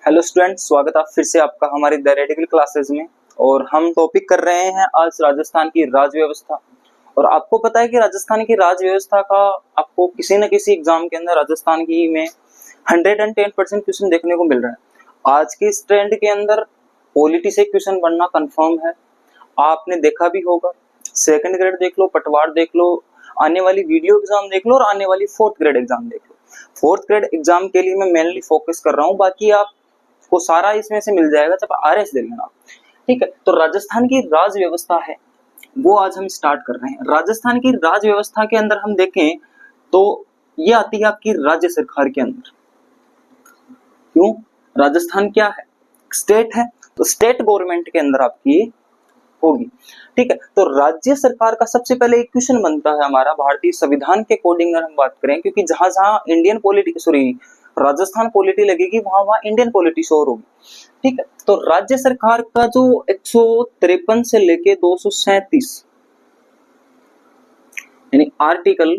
Hello student, स्वागत है फिर से आपका हमारी theoretical क्लासेस में। और हम टॉपिक कर रहे हैं आज राजस्थान की राज व्यवस्था। और आपको पता है कि राजस्थान की राज व्यवस्था का आपको किसी न किसी एग्जाम के अंदर राजस्थान की में 110% क्वेश्चन देखने को मिल रहा है। आज के इस ट्रेंड के अंदर पॉलिटी से क्वेश्चन बनना कंफर्म है। आपने देखा भी होगा, सेकंड ग्रेड देख लो, पटवार देख लो, आने वाली वीडियो एग्जाम देख लो और आने वाली फोर्थ ग्रेड एग्जाम देख लो। फोर्थ ग्रेड एग्जाम के लिए मैं मेनली फोकस कर रहा हूँ, बाकी आपको सारा इसमें से मिल जाएगा जब आरएस दे लेना। ठीक है, तो राजस्थान की राज व्यवस्था है वो आज हम स्टार्ट कर रहे हैं। राजस्थान की राज व्यवस्था के अंदर हम देखें तो ये आती है आपकी राज्य सरकार के अंदर। क्यों? राजस्थान क्या है? स्टेट है, तो स्टेट गवर्नमेंट के अंदर आपकी होगी। ठीक है, तो राज्य सरकार का सबसे पहले एक क्वेश्चन बनता है हमारा भारतीय संविधान के अकॉर्डिंग अगर हम बात करें, क्योंकि जहां जहां इंडियन पॉलिटी राजस्थान पॉलिटी लगेगी वहां वहां इंडियन पॉलिटी शोर होगी। ठीक है, तो राज्य सरकार का जो 153 से लेके 237 यानी आर्टिकल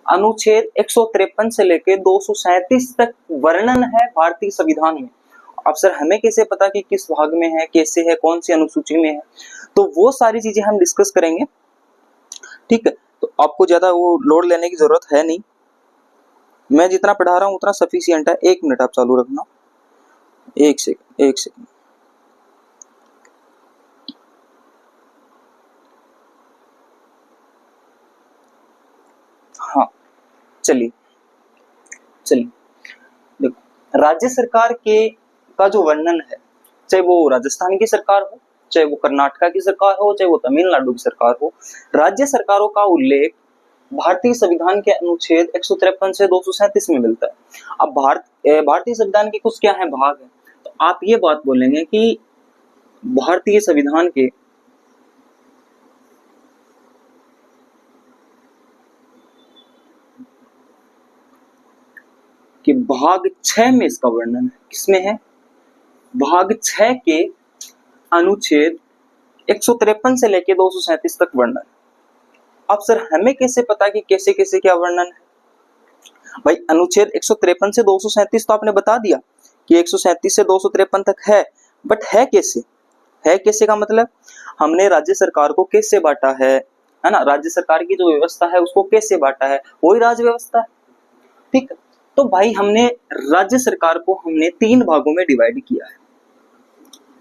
अनुच्छेद 153 से लेके 237 तक वर्णन है भारतीय संविधान में। अब सर हमें कैसे पता कि किस भाग में है, कैसे है, कौन सी अनुसूची में है, तो वो सारी चीजें हम डिस्कस करेंगे। ठीक है, तो आपको ज्यादा वो लोड लेने की जरूरत है नहीं, मैं जितना पढ़ा रहा हूं उतना सफिशिएंट है। 1 मिनट आप चालू रखना, 1 सेकंड। हाँ, चलिए देखो, राज्य सरकार के का जो वर्णन है, चाहे वो राजस्थान की सरकार हो, चाहे वो कर्नाटका की सरकार हो, चाहे वो तमिलनाडु की सरकार हो, राज्य सरकारों का उल्लेख भारतीय संविधान के अनुच्छेद 153 से 237 में मिलता है। अब भारतीय संविधान के कुछ क्या है भाग है, तो आप ये बात बोलेंगे कि भारतीय संविधान के भाग 6 में इसका वर्णन है। किसमें है? भाग 6 के अनुच्छेद 153 से लेके 237 तक वर्णन। अब सर हमें कैसे पता कि कैसे कैसे क्या वर्णन है? भाई अनुच्छेद 153 से 237 तो आपने बता दिया कि 137 से 253 तक है, बट है कैसे? है कैसे का मतलब हमने राज्य सरकार को कैसे बांटा है ना? राज्य सरकार की जो व्यवस्था है उसको कैसे बांटा है, वही राज्य व्यवस्था है। ठीक, तो भाई हमने राज्य सरकार को हमने 3 भागों में डिवाइड किया है।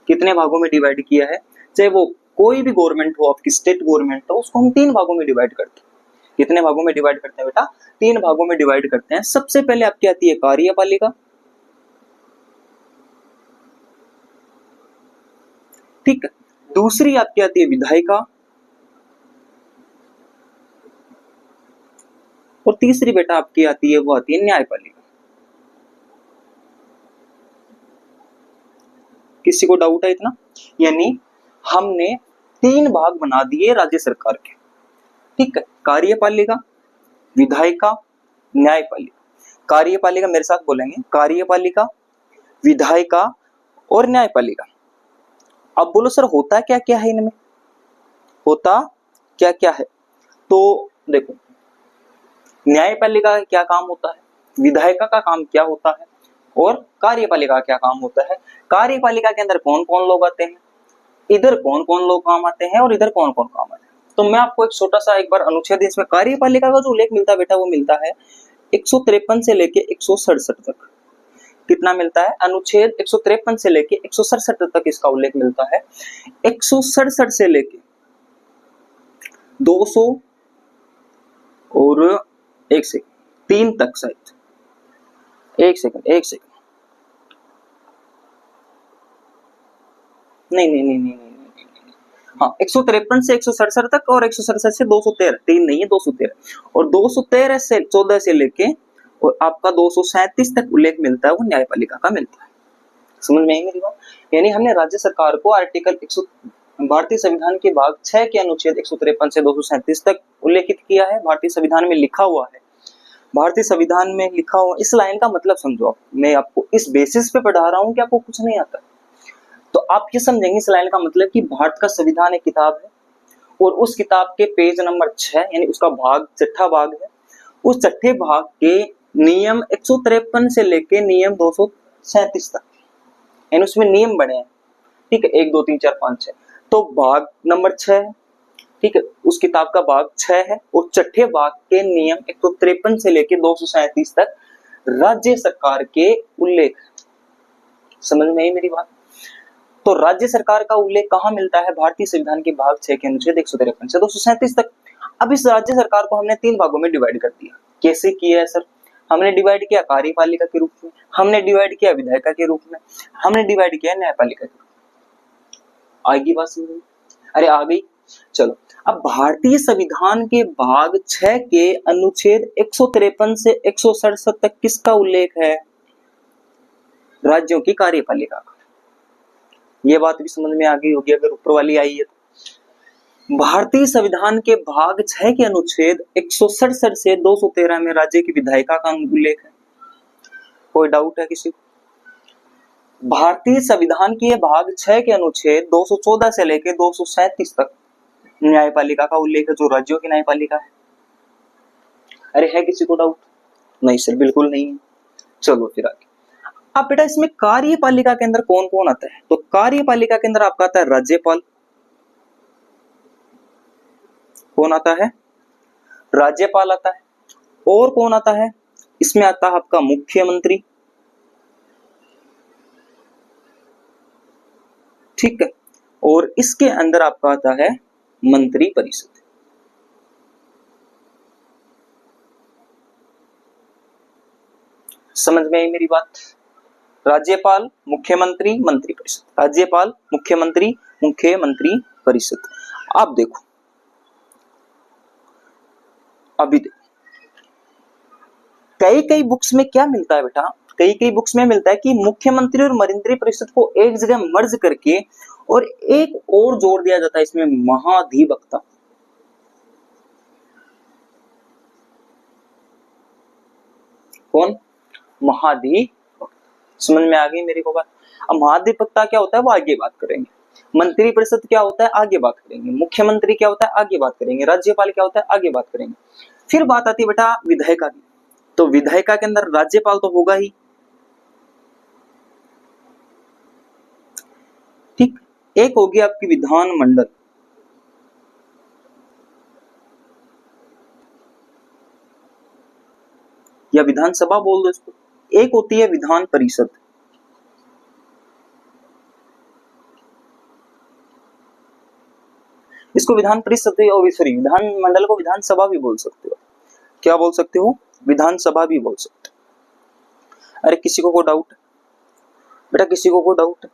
कितने भागों में डिवाइड किया है? चाहे वो कोई भी गवर्नमेंट हो, आपकी स्टेट गवर्नमेंट हो, उसको हम 3 भागों में डिवाइड करते हैं। कितने भागों में डिवाइड करते हैं बेटा? 3 भागों में डिवाइड करते हैं। सबसे पहले आपकी आती है कार्यपालिका, ठीक है। दूसरी आपकी आती है विधायिका, और तीसरी बेटा आपकी आती है वो आती है न्यायपालिका। किसी को डाउट है इतना? यानी हमने 3 भाग बना दिए राज्य सरकार के। ठीक है, कार्यपालिका, विधायिका, न्यायपालिका। कार्यपालिका मेरे साथ बोलेंगे, कार्यपालिका, विधायिका और न्यायपालिका। अब बोलो सर होता क्या क्या है इनमें? होता क्या क्या है? तो देखो, न्यायपालिका का क्या काम होता है, विधायिका का काम क्या होता है, और कार्यपालिका का क्या काम होता है। कार्यपालिका के अंदर कौन कौन लोग आते हैं, इधर कौन कौन लोग काम आते हैं, और इधर कौन कौन काम आते हैं। तो मैं आपको एक छोटा सा एक बार अनुच्छेद, इसमें कार्यपालिका का जो उल्लेख मिलता है बेटा, वो मिलता है 153 से लेके 167 तक। कितना मिलता है? अनुच्छेद 153 से लेके 167 तक इसका उल्लेख मिलता है। 167 से लेके 200 और 1 सेकंड 3 तक, शायद 1 सेकंड नहीं, हाँ 153 से 167 तक, और 167 से 213, 3 नहीं है 213, और 213 से 14 से लेके और आपका 237 तक उल्लेख मिलता है वो न्यायपालिका का मिलता है। समझ में आई मेरी बात? यानी हमने राज्य सरकार को आर्टिकल भारतीय संविधान के भाग 6 के अनुच्छेद 153 से 237 तक उल्लेखित किया है। भारतीय संविधान में लिखा हुआ है, भारतीय संविधान में लिखा हुआ। इस लाइन का मतलब समझो आप, मैं आपको इस बेसिस पे पढ़ा रहा हूँ कि आपको कुछ नहीं आता, तो आप ये समझेंगे इस लाइन का मतलब कि भारत का संविधान एक किताब है, और उस किताब के पेज नंबर 6 यानी उसका भाग 6ठा भाग है, उस 6ठे भाग के नियम 153 से लेके नियम 37 तक, यानी उसमें नियम बने हैं। ठीक है, 1 2 3 4 5 6, तो भाग नंबर 6 है। ठीक है, उस किताब का भाग 6 है और छठे भाग के नियम 153 से लेके 237 तक राज्य सरकार के उल्लेख। समझ में आई मेरी बात? तो राज्य सरकार का उल्लेख कहाँ मिलता है? भारतीय संविधान के भाग 6 के अनुच्छेद 153 से 237 तक। अब इस राज्य सरकार को हमने 3 भागों में डिवाइड कर दिया। कैसे किया है सर? हमने डिवाइड किया कार्यपालिका के रूप में, हमने डिवाइड किया विधायिका के रूप में, हमने डिवाइड किया न्यायपालिका के रूप में। आएगी बात समझ में? अरे आ गई। चलो, अब भारतीय संविधान के भाग 6 के अनुच्छेद 153 से 167 तक किसका उल्लेख है? राज्यों की कार्यपालिका का। ये बात भी समझ में आ गई होगी अगर ऊपर वाली आई है तो। भारतीय संविधान के भाग 6 के अनुच्छेद 167 से 213 में राज्य की विधायिका का उल्लेख है। कोई डाउट है किसी को? भारतीय संविधान के भाग 6 के अनुच्छेद 214 से लेकर 237 तक न्यायपालिका का उल्लेख है, जो राज्यों की न्यायपालिका है। अरे है किसी को डाउट? नहीं सर, बिल्कुल नहीं है। चलो फिर आगे। अब बेटा इसमें कार्यपालिका के अंदर कौन कौन आता है? तो कार्यपालिका के अंदर आपका आता है राज्यपाल। कौन आता है? राज्यपाल आता है। और कौन आता है? इसमें आता है आपका मुख्यमंत्री। ठीक है, और इसके अंदर आपका आता है मंत्री परिषद। समझ में आई मेरी बात? राज्यपाल, मुख्यमंत्री, मंत्री परिषद, राज्यपाल, मुख्यमंत्री, मुख्यमंत्री परिषद। आप देखो, अभी देखो कई बुक्स में क्या मिलता है बेटा? कई बुक्स में मिलता है कि मुख्यमंत्री और मंत्री परिषद को एक जगह मर्ज करके और एक और जोड़ दिया जाता है इसमें, महाधिवक्ता। कौन? महाधिवक्ता। समझ में आ गई मेरे को बात? अब महाधिवक्ता क्या होता है वो आगे बात करेंगे, मंत्री परिषद क्या होता है आगे बात करेंगे, मुख्यमंत्री क्या होता है आगे बात करेंगे, राज्यपाल क्या होता है आगे बात करेंगे। फिर बात आती है बेटा विधायिका की। तो विधायिका के अंदर राज्यपाल तो होगा ही। ठीक, एक होगी आपकी विधानमंडल। या विधानसभा बोल दो इसको। एक होती है विधान परिषद। इसको विधान परिषद और सॉरी विधानमंडल को विधानसभा भी बोल सकते हो। क्या बोल सकते हो? विधानसभा भी बोल सकते हो। अरे किसी को डाउट बेटा? किसी को डाउट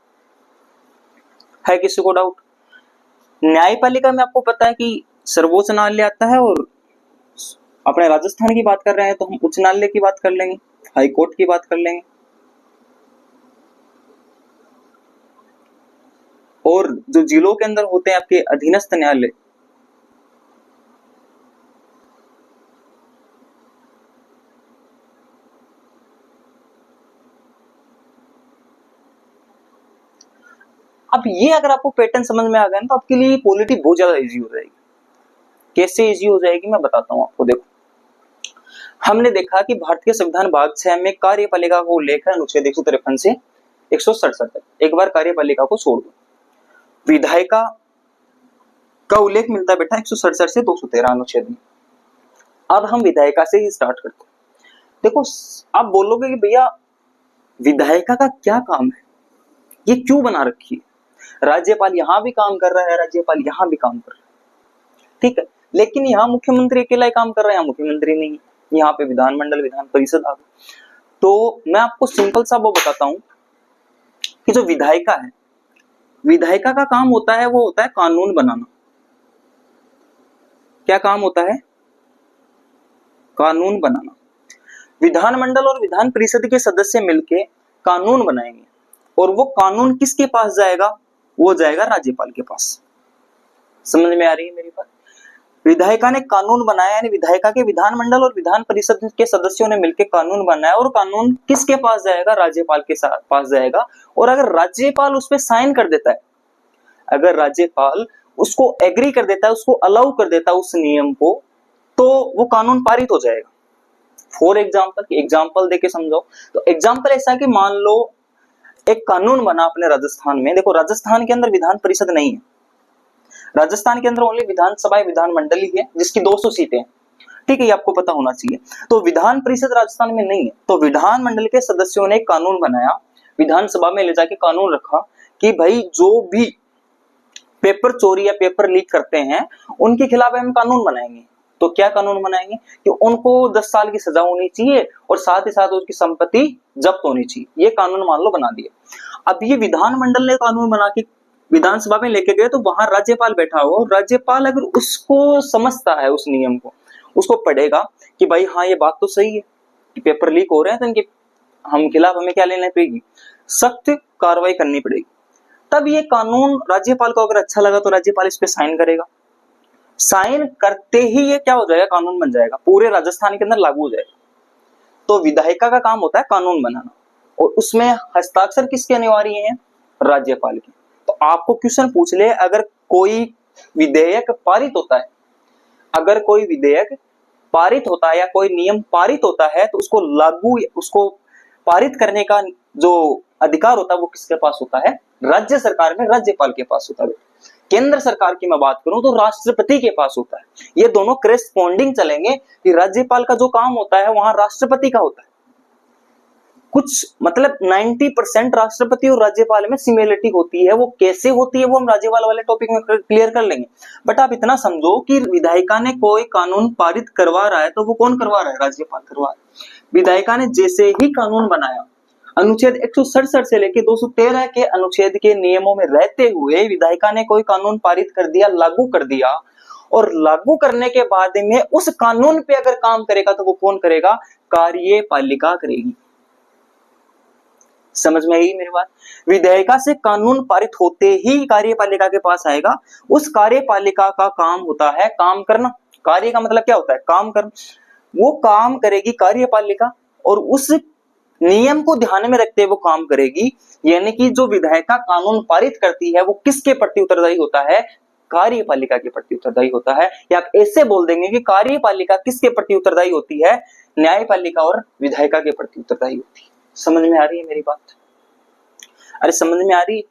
है? किसी को डाउट? न्यायपालिका में आपको पता है कि सर्वोच्च न्यायालय आता है, और अपने राजस्थान की बात कर रहे हैं तो हम उच्च न्यायालय की बात कर लेंगे, हाई कोर्ट की बात कर लेंगे। और जो जिलों के अंदर होते हैं आपके अधीनस्थ न्यायालय, अब ये अगर आपको पैटर्न समझ में आ गया तो आपके लिए पॉलिटी बहुत ज्यादा इजी हो जाएगी। कैसे इजी हो जाएगी मैं बताता हूं आपको। देखो, हमने देखा कि भारतीय संविधान भाग 6 में कार्यपालिका को उल्लेख है अनुच्छेद 153 से 167 तक। एक बार कार्यपालिका को छोड़ दो, विधायिका का उल्लेख मिलता है बेटा 167 से 213 अनुच्छेद में। अब हम विधायिका से ही स्टार्ट करते हैं। देखो, आप बोलोगे कि भैया विधायिका का क्या काम है, ये क्यों बना रखी है? राज्यपाल यहां भी काम कर रहा है, राज्यपाल यहां भी काम कर रहा है, ठीक है, लेकिन यहाँ मुख्यमंत्री अकेला ही काम कर रहा है, यहाँ मुख्यमंत्री नहीं, यहाँ पे विधानमंडल, विधान परिषद आ गई। तो मैं आपको सिंपल सा वो बताता हूं कि जो विधायिका है, विधायिका का काम होता है वो होता है कानून बनाना। क्या काम होता है? कानून बनाना। विधानमंडल और विधान परिषद के सदस्य मिलके कानून बनाएंगे, और वो कानून किसके पास जाएगा? वो जाएगा राज्यपाल के पास। समझ में आ रही है मेरी बात? विधायिका ने कानून बनाया, यानी विधायिका के विधानमंडल और विधान परिषद के सदस्यों ने मिलकर कानून बनाया, और कानून किसके पास जाएगा? राज्यपाल के पास जाएगा। और अगर राज्यपाल उस पर साइन कर देता है, अगर राज्यपाल उसको एग्री कर देता है, उसको अलाउ कर देता है उस नियम को, तो वो कानून पारित हो जाएगा। फॉर एग्जाम्पल देके समझो, तो एग्जाम्पल ऐसा कि मान लो एक कानून बना अपने राजस्थान में। देखो राजस्थान के अंदर विधान परिषद नहीं है, राजस्थान के अंदर ओनली विधानसभा विधानमंडल ही है जिसकी 200 सीटें हैं, ठीक है, ये आपको पता होना चाहिए। तो विधान परिषद राजस्थान में नहीं है, तो विधानमंडल के सदस्यों ने एक कानून बनाया, विधानसभा में ले जाके कानून रखा कि भाई जो भी पेपर चोरी या पेपर लीक करते हैं उनके खिलाफ हम कानून बनाएंगे। तो क्या कानून बनाएंगे कि उनको 10 साल की सजा होनी चाहिए और साथ ही साथ उसकी संपत्ति जब्त होनी चाहिए। ये कानून मान लो बना दिया। अब ये विधानमंडल ने कानून बना के विधानसभा में लेके गए, तो वहां राज्यपाल बैठा हुआ, राज्यपाल अगर उसको समझता है, उस नियम को उसको पढ़ेगा कि भाई हाँ ये बात तो सही है कि पेपर लीक हो रहे हैं, तो इनके हम खिलाफ हमें क्या लेना पड़ेगी, सख्त कार्रवाई करनी पड़ेगी। तब ये कानून राज्यपाल को अगर अच्छा लगा तो राज्यपाल इस पे साइन करेगा, साइन करते ही ये क्या हो जाएगा, कानून बन जाएगा, पूरे राजस्थान के अंदर लागू हो जाएगा। तो विधायिका का काम होता है कानून बनाना, और उसमें हस्ताक्षर किसके अनिवार्य हैं, राज्यपाल के। तो आपको क्वेश्चन पूछ ले, अगर कोई विधेयक पारित होता है, अगर कोई विधेयक पारित होता है या कोई नियम पारित होता है, तो उसको लागू, उसको पारित करने का जो अधिकार होता है वो किसके पास होता है, राज्य सरकार में राज्यपाल के पास होता है। केंद्र सरकार की मैं बात करूं तो राष्ट्रपति के पास होता है। ये दोनों करेस्पॉन्डिंग चलेंगे कि राज्यपाल का जो काम होता है वहां राष्ट्रपति का होता है। कुछ मतलब 90% राष्ट्रपति और राज्यपाल में सिमिलरिटी होती है। वो कैसे होती है वो हम राज्यपाल वाले टॉपिक में क्लियर कर लेंगे। बट आप इतना समझो कि विधायिका ने कोई कानून पारित करवा रहा है तो वो कौन करवा रहा है, राज्यपाल करवा रहा है। विधायिका ने जैसे ही कानून बनाया, अनुच्छेद 167 से लेकर 213 के अनुच्छेद के नियमों में रहते हुए विधायिका ने कोई कानून पारित कर दिया, लागू कर दिया, और लागू करने के बाद में उस कानून पे अगर काम करेगा तो वो कौन करेगा, कार्यपालिका करेगी। समझ में आई मेरी बात। विधायिका से कानून पारित होते ही कार्यपालिका के पास आएगा। उस कार्यपालिका का काम होता है काम करना। कार्य का मतलब क्या होता है, काम करना। वो काम करेगी कार्यपालिका, और उस नियम को ध्यान में रखते हुए वो काम करेगी। यानी कि जो विधायिका कानून पारित करती है वो किसके प्रति उत्तरदायी होता है, कार्यपालिका के प्रति उत्तरदायी होता है। या आप ऐसे बोल देंगे कि कार्यपालिका किसके प्रति उत्तरदायी होती है, न्यायपालिका और विधायिका के प्रति उत्तरदायी होती है। समझ में आ रही है मेरी बात, अरे समझ में आ रही,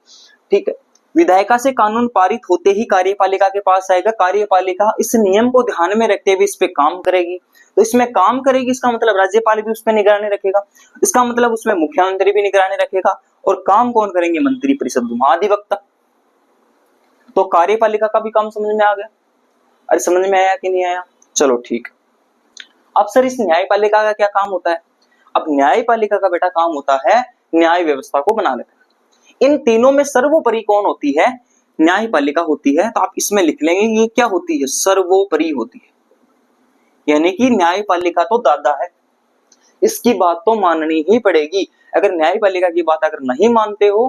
ठीक है। विधायिका से कानून पारित होते ही कार्यपालिका के पास आएगा। कार्यपालिका इस नियम को ध्यान में रखते हुए इस पे काम करेगी। तो इसमें काम करेगी, इसका मतलब राज्यपाल भी उस पर निगरानी रखेगा, इसका मतलब उसमें मुख्यमंत्री भी निगरानी रखेगा। और काम कौन करेंगे, मंत्री परिषद, महाधिवक्ता। तो कार्यपालिका का भी काम समझ में आ गया। अरे समझ में आया कि नहीं आया, चलो ठीक। अब सर इस न्यायपालिका का क्या काम होता है। अब न्यायपालिका का बेटा काम होता है न्याय व्यवस्था को बनाने का। इन तीनों में सर्वोपरि कौन होती है, न्यायपालिका होती है। तो आप इसमें लिख लेंगे ये क्या होती है, सर्वोपरि होती है। यानी कि न्यायपालिका तो दादा है, इसकी बात तो माननी ही पड़ेगी। अगर न्यायपालिका की बात अगर नहीं मानते हो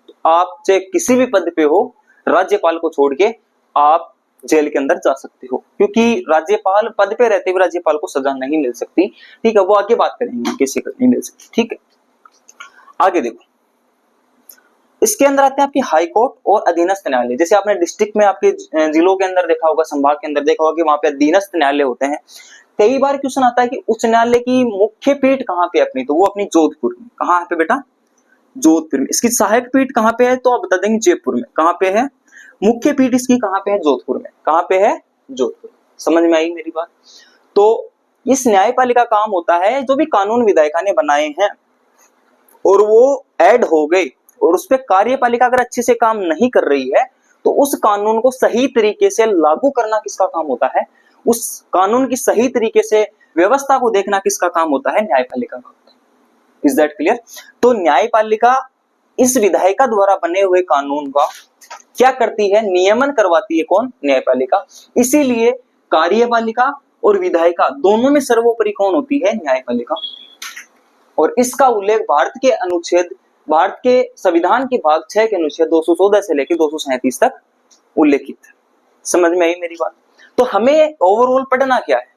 तो आप चाहे किसी भी पद पे हो, राज्यपाल को छोड़ के आप जेल के अंदर जा सकते हो, क्योंकि राज्यपाल पद पे रहते हुए राज्यपाल को सजा नहीं मिल सकती। ठीक है, वो आगे बात करेंगे कैसे नहीं मिल सकती। ठीक है, आगे देखो, इसके अंदर आते हैं आपकी हाई कोर्ट और अधीनस्थ न्यायालय। जैसे आपने डिस्ट्रिक्ट में आपके जिलों के अंदर देखा होगा, संभाग के अंदर देखा होगा कि वहां पे अधीनस्थ न्यायालय होते हैं। कई बार क्वेश्चन आता है कि उच्च न्यायालय की मुख्य पीठ कहाँ पे अपनी, तो वो अपनी जोधपुर में। कहाँ पे बेटा, जोधपुर में। इसकी सहायक पीठ कहाँ पे है, तो आप बता देंगे जयपुर में। कहाँ पे है मुख्य पीठ इसकी, कहाँ पे है, जोधपुर में। कहाँ पे है, जोधपुर। समझ में आई मेरी बात। तो इस न्यायपालिका काम होता है जो भी कानून विधायिका ने बनाए हैं और वो ऐड हो गए और उस पर कार्यपालिका अगर अच्छे से काम नहीं कर रही है तो उस कानून को सही तरीके से लागू करना किसका काम होता है, उस कानून की सही तरीके से व्यवस्था को देखना किसका काम होता है, न्यायपालिका का होता है। Is that clear. तो न्यायपालिका इस विधायिका द्वारा बने हुए कानून का क्या करती है, नियमन करवाती है। कौन, न्यायपालिका। इसीलिए कार्यपालिका और विधायिका दोनों में सर्वोपरि कौन होती है, न्यायपालिका। और इसका उल्लेख भारत के संविधान के भाग 6 के अनुच्छेद 214 से लेकर 237 तक उल्लेखित है। समझ में आई मेरी बात। तो हमें ओवरऑल पढ़ना क्या है,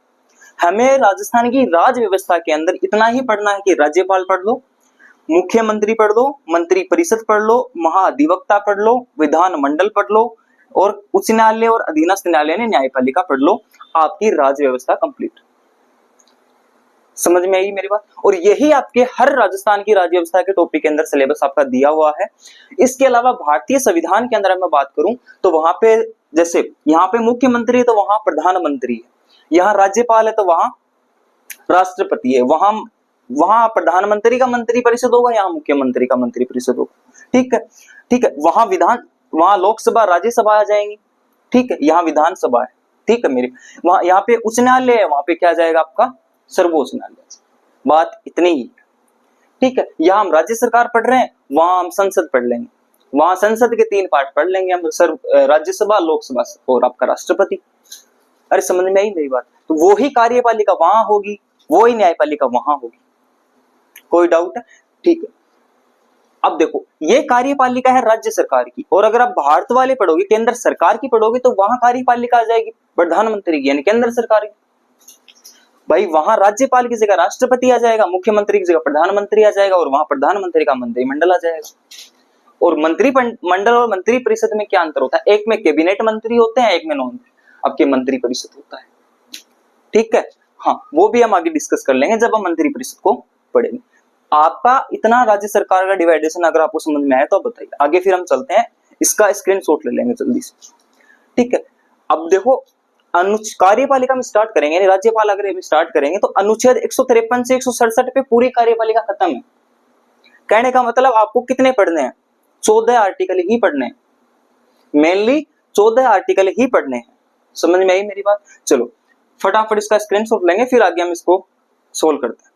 हमें राजस्थान की राज व्यवस्था के अंदर इतना ही पढ़ना है कि राज्यपाल पढ़ लो, मुख्यमंत्री पढ़ लो, मंत्री परिषद पढ़ लो, महाधिवक्ता पढ़ लो, विधानमंडल पढ़ लो, और उच्च न्यायालय और अधीनस्थ न्यायालय ने न्यायपालिका पढ़ लो। आपकी राज व्यवस्था कंप्लीट। समझ में आई मेरी बात? और यही आपके हर राजस्थान की राज्य व्यवस्था के टॉपिक के अंदर सिलेबस आपका दिया हुआ है। इसके अलावा भारतीय संविधान के अंदर मैं बात करूं तो वहां पे जैसे यहाँ पे मुख्यमंत्री है तो वहां प्रधानमंत्री है, यहाँ राज्यपाल है तो वहां राष्ट्रपति है, वहां प्रधानमंत्री का मंत्री परिषद होगा, यहाँ मुख्यमंत्री का मंत्री परिषद होगा। ठीक है, ठीक है। वहां लोकसभा राज्यसभा आ जाएंगी। ठीक है, यहाँ विधानसभा है। ठीक है मेरे, वहां यहाँ पे उच्च न्यायालय है, वहां पे क्या जाएगा आपका सर्वोच्च न्यायालय। बात इतनी ही। ठीक है, यहाँ हम राज्य सरकार पढ़ रहे हैं, वहां हम संसद पढ़ लेंगे, वहां संसद के 3 पार्ट पढ़ लेंगे हम, राज्यसभा, लोकसभा और आपका राष्ट्रपति। अरे समझ में आई मेरी बात? तो वो ही कार्यपालिका वहां होगी, वो ही न्यायपालिका वहां होगी। कोई डाउट है? ठीक है। अब देखो, ये कार्यपालिका है राज्य सरकार की, और अगर आप भारत वाले पढ़ोगे, केंद्र सरकार की पढ़ोगे, तो वहां कार्यपालिका आ जाएगी प्रधानमंत्री की, यानी केंद्र सरकार की। भाई वहां राज्यपाल की जगह राष्ट्रपति आ जाएगा, मुख्यमंत्री की जगह प्रधानमंत्री आ जाएगा, और वहां प्रधानमंत्री का मंत्रिमंडल आ जाएगा। और मंत्रिमंडल और मंत्री परिषद में क्या अंतर होता है? एक में कैबिनेट मंत्री होते हैं, एक में नॉन आपके मंत्री परिषद होता है। ठीक है, हाँ, वो भी हम आगे डिस्कस कर लेंगे जब हम मंत्री परिषद को पढ़ेंगे। आपका इतना राज्य सरकार का डिवाइडेशन अगर आपको समझ में आए तो बताइए, आगे फिर हम चलते हैं, इसका स्क्रीनशॉट ले लेंगे जल्दी से। ठीक है, अब देखो कार्यपालिका में स्टार्ट करेंगे, यानी राज्यपाल अगर स्टार्ट करेंगे तो अनुच्छेद 153 से 167 पे पूरी कार्यपालिका खत्म है। कहने का मतलब आपको कितने पढ़ने हैं? 14 आर्टिकल ही पढ़ने हैं, मेनली 14 आर्टिकल ही पढ़ने हैं। समझ में आई मेरी बात? चलो फटाफट इसका स्क्रीनशॉट लेंगे, फिर आगे हम इसको सोल्व करते हैं।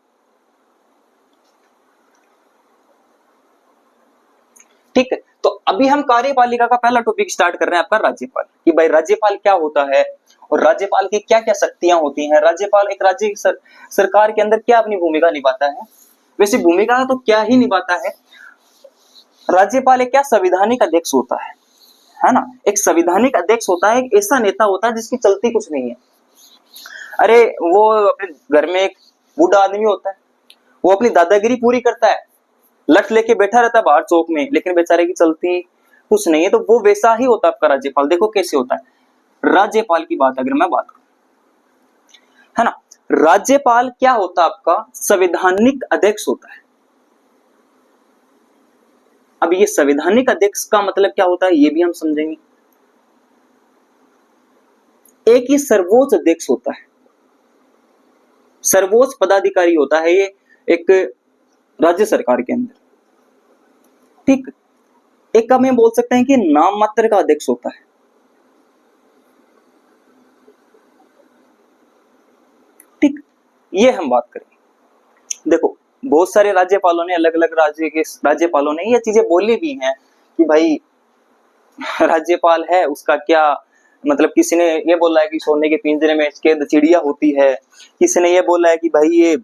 ठीक है, तो अभी हम कार्यपालिका का पहला टॉपिक स्टार्ट कर रहे हैं, आपका राज्यपाल, कि भाई राज्यपाल क्या होता है और राज्यपाल की क्या क्या शक्तियां होती हैं, राज्यपाल एक राज्य सरकार के अंदर क्या अपनी भूमिका निभाता है। वैसे भूमिका तो क्या ही निभाता है, राज्यपाल एक क्या संवैधानिक अध्यक्ष होता है ना? एक संवैधानिक अध्यक्ष होता है, एक ऐसा नेता होता है जिसकी चलती कुछ नहीं है। अरे वो अपने घर में एक बूढ़ा आदमी होता है, वो अपनी दादागिरी पूरी करता है, लठ लेके बैठा रहता है बाहर चौक में, लेकिन बेचारे की चलती कुछ नहीं है, तो वो वैसा ही होता है आपका राज्यपाल। देखो कैसे होता है राज्यपाल की बात अगर मैं बात करूं, है ना, राज्यपाल क्या होता है आपका संवैधानिक अध्यक्ष होता है। अब ये संवैधानिक अध्यक्ष का मतलब क्या होता है ये भी हम समझेंगे। एक ही सर्वोच्च अध्यक्ष होता है, सर्वोच्च पदाधिकारी होता है ये एक राज्य सरकार के अंदर। ठीक, एक हम बोल सकते हैं कि नाम मात्र का अध्यक्ष होता है। ठीक, ये हम बात करें। देखो बहुत सारे राज्यपालों ने, अलग अलग राज्य के राज्यपालों ने ये चीजें बोली भी हैं कि भाई राज्यपाल है उसका क्या मतलब। किसी ने ये बोला है कि सोने के पिंजरे में कैद चिड़िया होती है, किसी ने ये बोला है कि भाई ये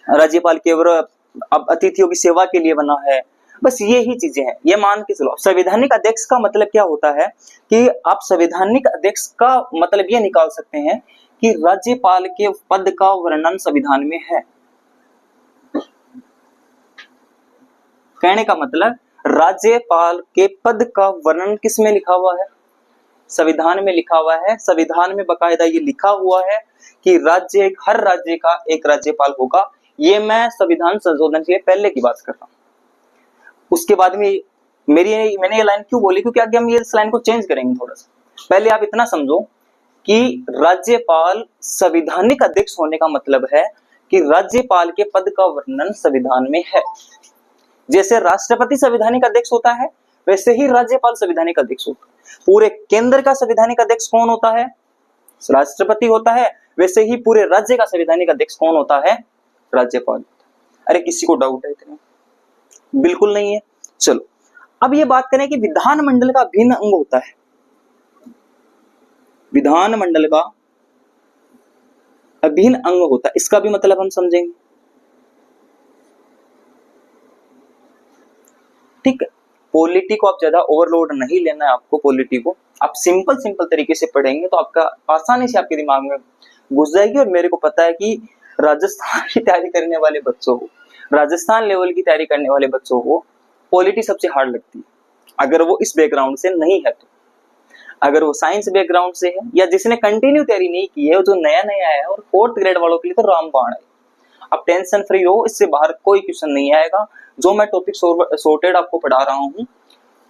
राज्यपाल केवल अब अतिथियों की सेवा के लिए बना है। बस ये ही चीजें हैं, ये मान के चलो। संवैधानिक अध्यक्ष का मतलब क्या होता है कि आप संवैधानिक अध्यक्ष का मतलब ये निकाल सकते हैं कि राज्यपाल के पद का वर्णन संविधान में है। कहने का मतलब राज्यपाल के पद का वर्णन किस में लिखा हुआ है? संविधान में लिखा हुआ है। संविधान में बकायदा ये लिखा हुआ है कि हर राज्य का एक राज्यपाल होगा। ये मैं संविधान संशोधन के पहले की बात कर रहा हूं। उसके बाद में मैंने ये लाइन क्यों बोली, क्योंकि आगे हम ये इस लाइन को चेंज करेंगे थोड़ा सा। पहले आप इतना समझो कि राज्यपाल संवैधानिक अध्यक्ष होने का मतलब है कि राज्यपाल के पद का वर्णन संविधान में है। जैसे राष्ट्रपति संवैधानिक अध्यक्ष होता है, वैसे ही राज्यपाल संवैधानिक अध्यक्ष होता है। पूरे केंद्र का संवैधानिक अध्यक्ष कौन होता है? राष्ट्रपति होता है। वैसे ही पूरे राज्य का संवैधानिक अध्यक्ष कौन होता है? राज्यपाल। अरे किसी को डाउट है इतने? बिल्कुल नहीं है। चलो अब ये बात करें कि विधानमंडल का भिन्न अंग होता है। विधानमंडल का अभिन्न अंग होता है, इसका भी मतलब हम समझेंगे। ठीक है, पॉलिटी को आप ज्यादा ओवरलोड नहीं लेना है आपको। पॉलिटी को आप सिंपल तरीके से पढ़ेंगे तो आपका आसानी से आपके दिमाग में घुस जाएगी। और मेरे को पता है कि राजस्थान की तैयारी करने वाले बच्चों को, राजस्थान लेवल की तैयारी करने वाले बच्चों को पॉलिटी सबसे हार्ड लगती है, अगर वो इस बैकग्राउंड से नहीं है तो। अगर वो साइंस बैकग्राउंड से है या जिसने कंटिन्यू तैयारी नहीं की है, जो नया आया है, और 4th ग्रेड वालों के लिए तो रामबाण है। आप टेंशन फ्री रहो, इससे बाहर कोई क्वेश्चन नहीं आएगा। जो मैं टॉपिक सॉर्टेड आपको पढ़ा रहा हूँ,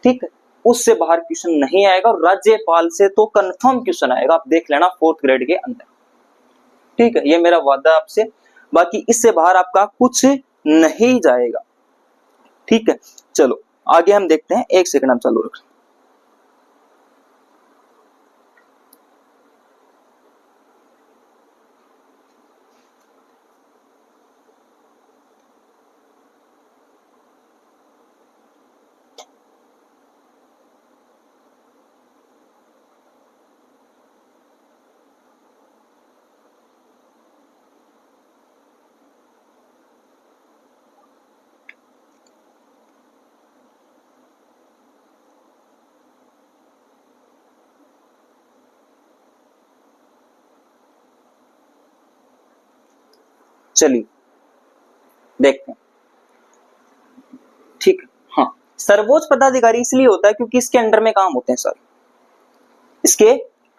ठीक है, उससे बाहर क्वेश्चन नहीं आएगा। और राज्यपाल से तो कंफर्म क्वेश्चन आएगा, आप देख लेना 4th ग्रेड के अंदर, ठीक है, ये मेरा वादा आपसे। बाकी इससे बाहर आपका कुछ नहीं जाएगा, ठीक है। चलो आगे हम देखते हैं, 1 सेकंड हम चालू रखें। चलिए देखते हैं, ठीक है। हाँ, सर्वोच्च पदाधिकारी इसलिए होता है क्योंकि इसके अंडर में काम होते हैं सर, इसके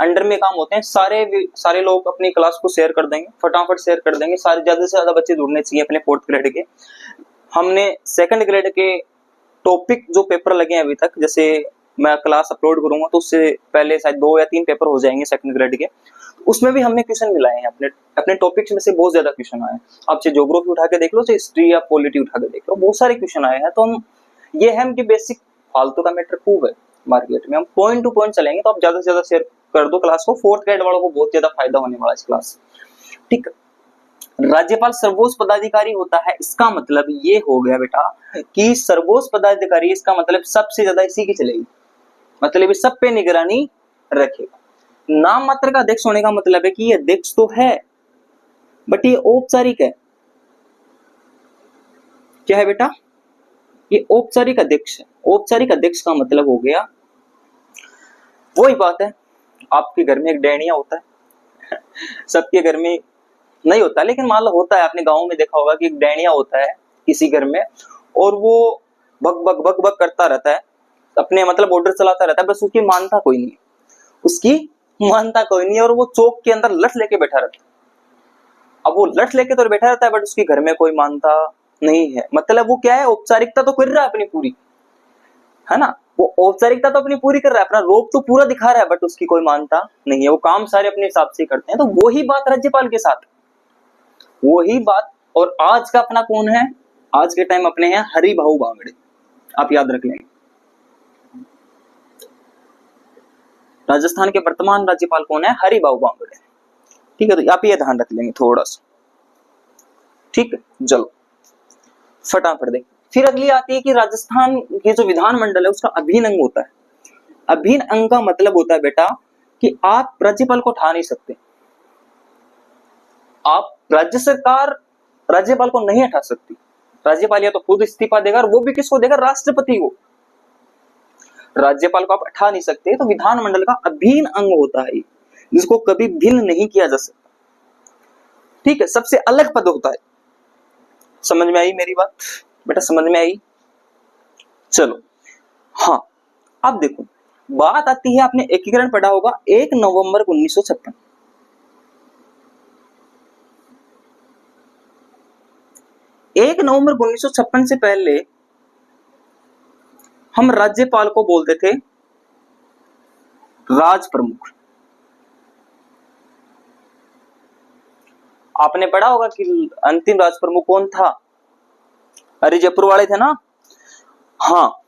अंडर में काम होते हैं। सारे लोग अपनी क्लास को शेयर कर देंगे, फटाफट शेयर कर देंगे, सारे ज्यादा से ज्यादा बच्चे जुड़ने चाहिए अपने 4th ग्रेड के। हमने 2nd ग्रेड के टॉपिक जो पेपर लगे हैं अभी तक, जैसे मैं क्लास अपलोड करूंगा तो उससे पहले शायद 2 या 3 पेपर हो जाएंगे 2nd ग्रेड के, उसमें भी हमने क्वेश्चन मिलाए हैं। अपने टॉपिक्स में से बहुत ज्यादा क्वेश्चन आए हैं। आप चाहे ज्योग्राफी उठा के देख लो, चाहे हिस्ट्री या पॉलिटी उठा के देख लो, बहुत सारे क्वेश्चन आए हैं। तो हम ये है कि बेसिक फालतू का मैटर खूब है मार्केट में, हम पॉइंट टू पॉइंट चलेंगे। तो आप ज्यादा से ज्यादा शेयर कर दो क्लास को, 4th ग्रेड वालों को बहुत ज्यादा फायदा होने वाला है इस क्लास, ठीक। राज्यपाल सर्वोच्च पदाधिकारी होता है, इसका मतलब ये हो गया बेटा कि सर्वोच्च पदाधिकारी, इसका मतलब सबसे ज्यादा इसी की चलेगी, मतलब ये सब पे निगरानी रखेगा। नाम मात्र का अध्यक्ष होने का मतलब है कि ये अध्यक्ष तो है बट ये औपचारिक है। क्या है बेटा? ये औपचारिक अध्यक्ष है। औपचारिक अध्यक्ष का मतलब हो गया, वही बात है, आपके घर में एक डैनिया होता है सबके घर में नहीं होता, लेकिन मान लो होता है, आपने गांव में देखा होगा कि एक डैनिया होता है किसी घर में, और वो बक बक बक बक करता रहता है, अपने मतलब ऑर्डर चलाता रहता है, बस उसकी मानता कोई नहीं, उसकी मानता कोई नहीं, और वो चौक के अंदर लठ लेके बैठा रहता है। अब वो लठ लेके तो बैठा रहता है बट उसके घर में कोई मानता नहीं है। मतलब वो क्या है, औपचारिकता तो कर रहा है अपनी पूरी, है ना, वो औपचारिकता तो अपनी पूरी कर रहा है, अपना रोब तो पूरा दिखा रहा है, बट उसकी कोई मानता नहीं है। वो काम सारे अपने हिसाब से करते हैं। तो वही बात राज्यपाल के साथ, वही बात। और आज का अपना कौन है? आज के टाइम अपने हैं हरिभाऊ बांगड़े, आप याद रख लेंगे। राजस्थान के वर्तमान राज्यपाल कौन है? हरिभाऊ बांगड़े, ठीक है। तो आप ये ध्यान रख लेंगे थोड़ा सा, ठीक है। चलो फटाफट देख। फिर अगली आती है कि राजस्थान के जो विधानमंडल है उसका अभिन्न अंग होता है। अभिन्न अंग का मतलब होता है बेटा कि आप राज्यपाल को उठा नहीं सकते, आप राज्य सरकार राज्यपाल को नहीं हटा सकती। राज्यपाल या तो खुद इस्तीफा देगा, और वो भी किसको देगा? राष्ट्रपति को। राज्यपाल को आप हटा नहीं सकते। तो विधानमंडल का अभिन्न अंग होता है, जिसको कभी भिन्न नहीं किया जा सकता, ठीक है। सबसे अलग पद होता है। समझ में आई मेरी बात बेटा? समझ में आई? चलो हाँ, अब देखो बात आती है, आपने एकीकरण पढ़ा होगा 1 नवंबर 1956। 1 नवंबर 1956 से पहले हम राज्यपाल को बोलते थे राज प्रमुख। आपने पढ़ा होगा कि अंतिम राज प्रमुख कौन था? अरे जयपुर वाले थे ना? हाँ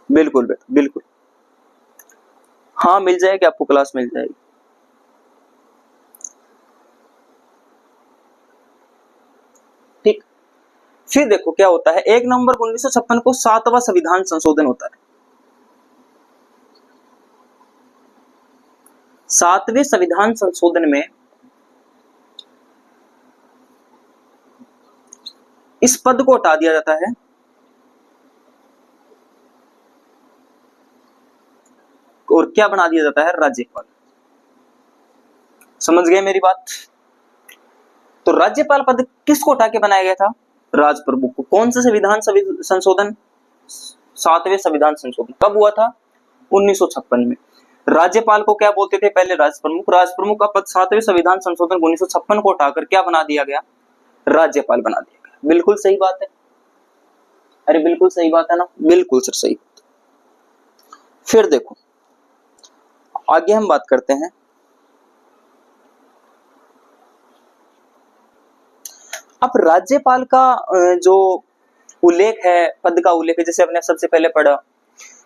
बिल्कुल बेटा, बिल्कुल। हाँ मिल जाएगी आपको, क्लास मिल जाएगी। ठीक। फिर देखो क्या होता है, 1 नवंबर 1956 को 7वां संविधान संशोधन होता है। 7वें संविधान संशोधन में इस पद को हटा दिया जाता है, और क्या बना दिया जाता है? राज्यपाल। समझ गए मेरी बात? तो राज्यपाल पद किसको हटा के बनाया गया था? राज प्रमुख को। कौन सा संविधान संशोधन? 7वें संविधान संशोधन कब हुआ था? 1956 में। राज्यपाल को क्या बोलते थे पहले? राष्ट्र प्रमुख। राष्ट्र प्रमुख का पद 7वें संविधान संशोधन 1956 को हटाकर क्या बना दिया गया? राज्यपाल बना दिया गया। बिल्कुल सही बात है। अरे बिल्कुल सही बात है ना, बिल्कुल सर सही। फिर देखो आगे हम बात करते हैं। अब राज्यपाल का जो उल्लेख है, पद का उल्लेख है, जैसे आपने सबसे पहले पढ़ा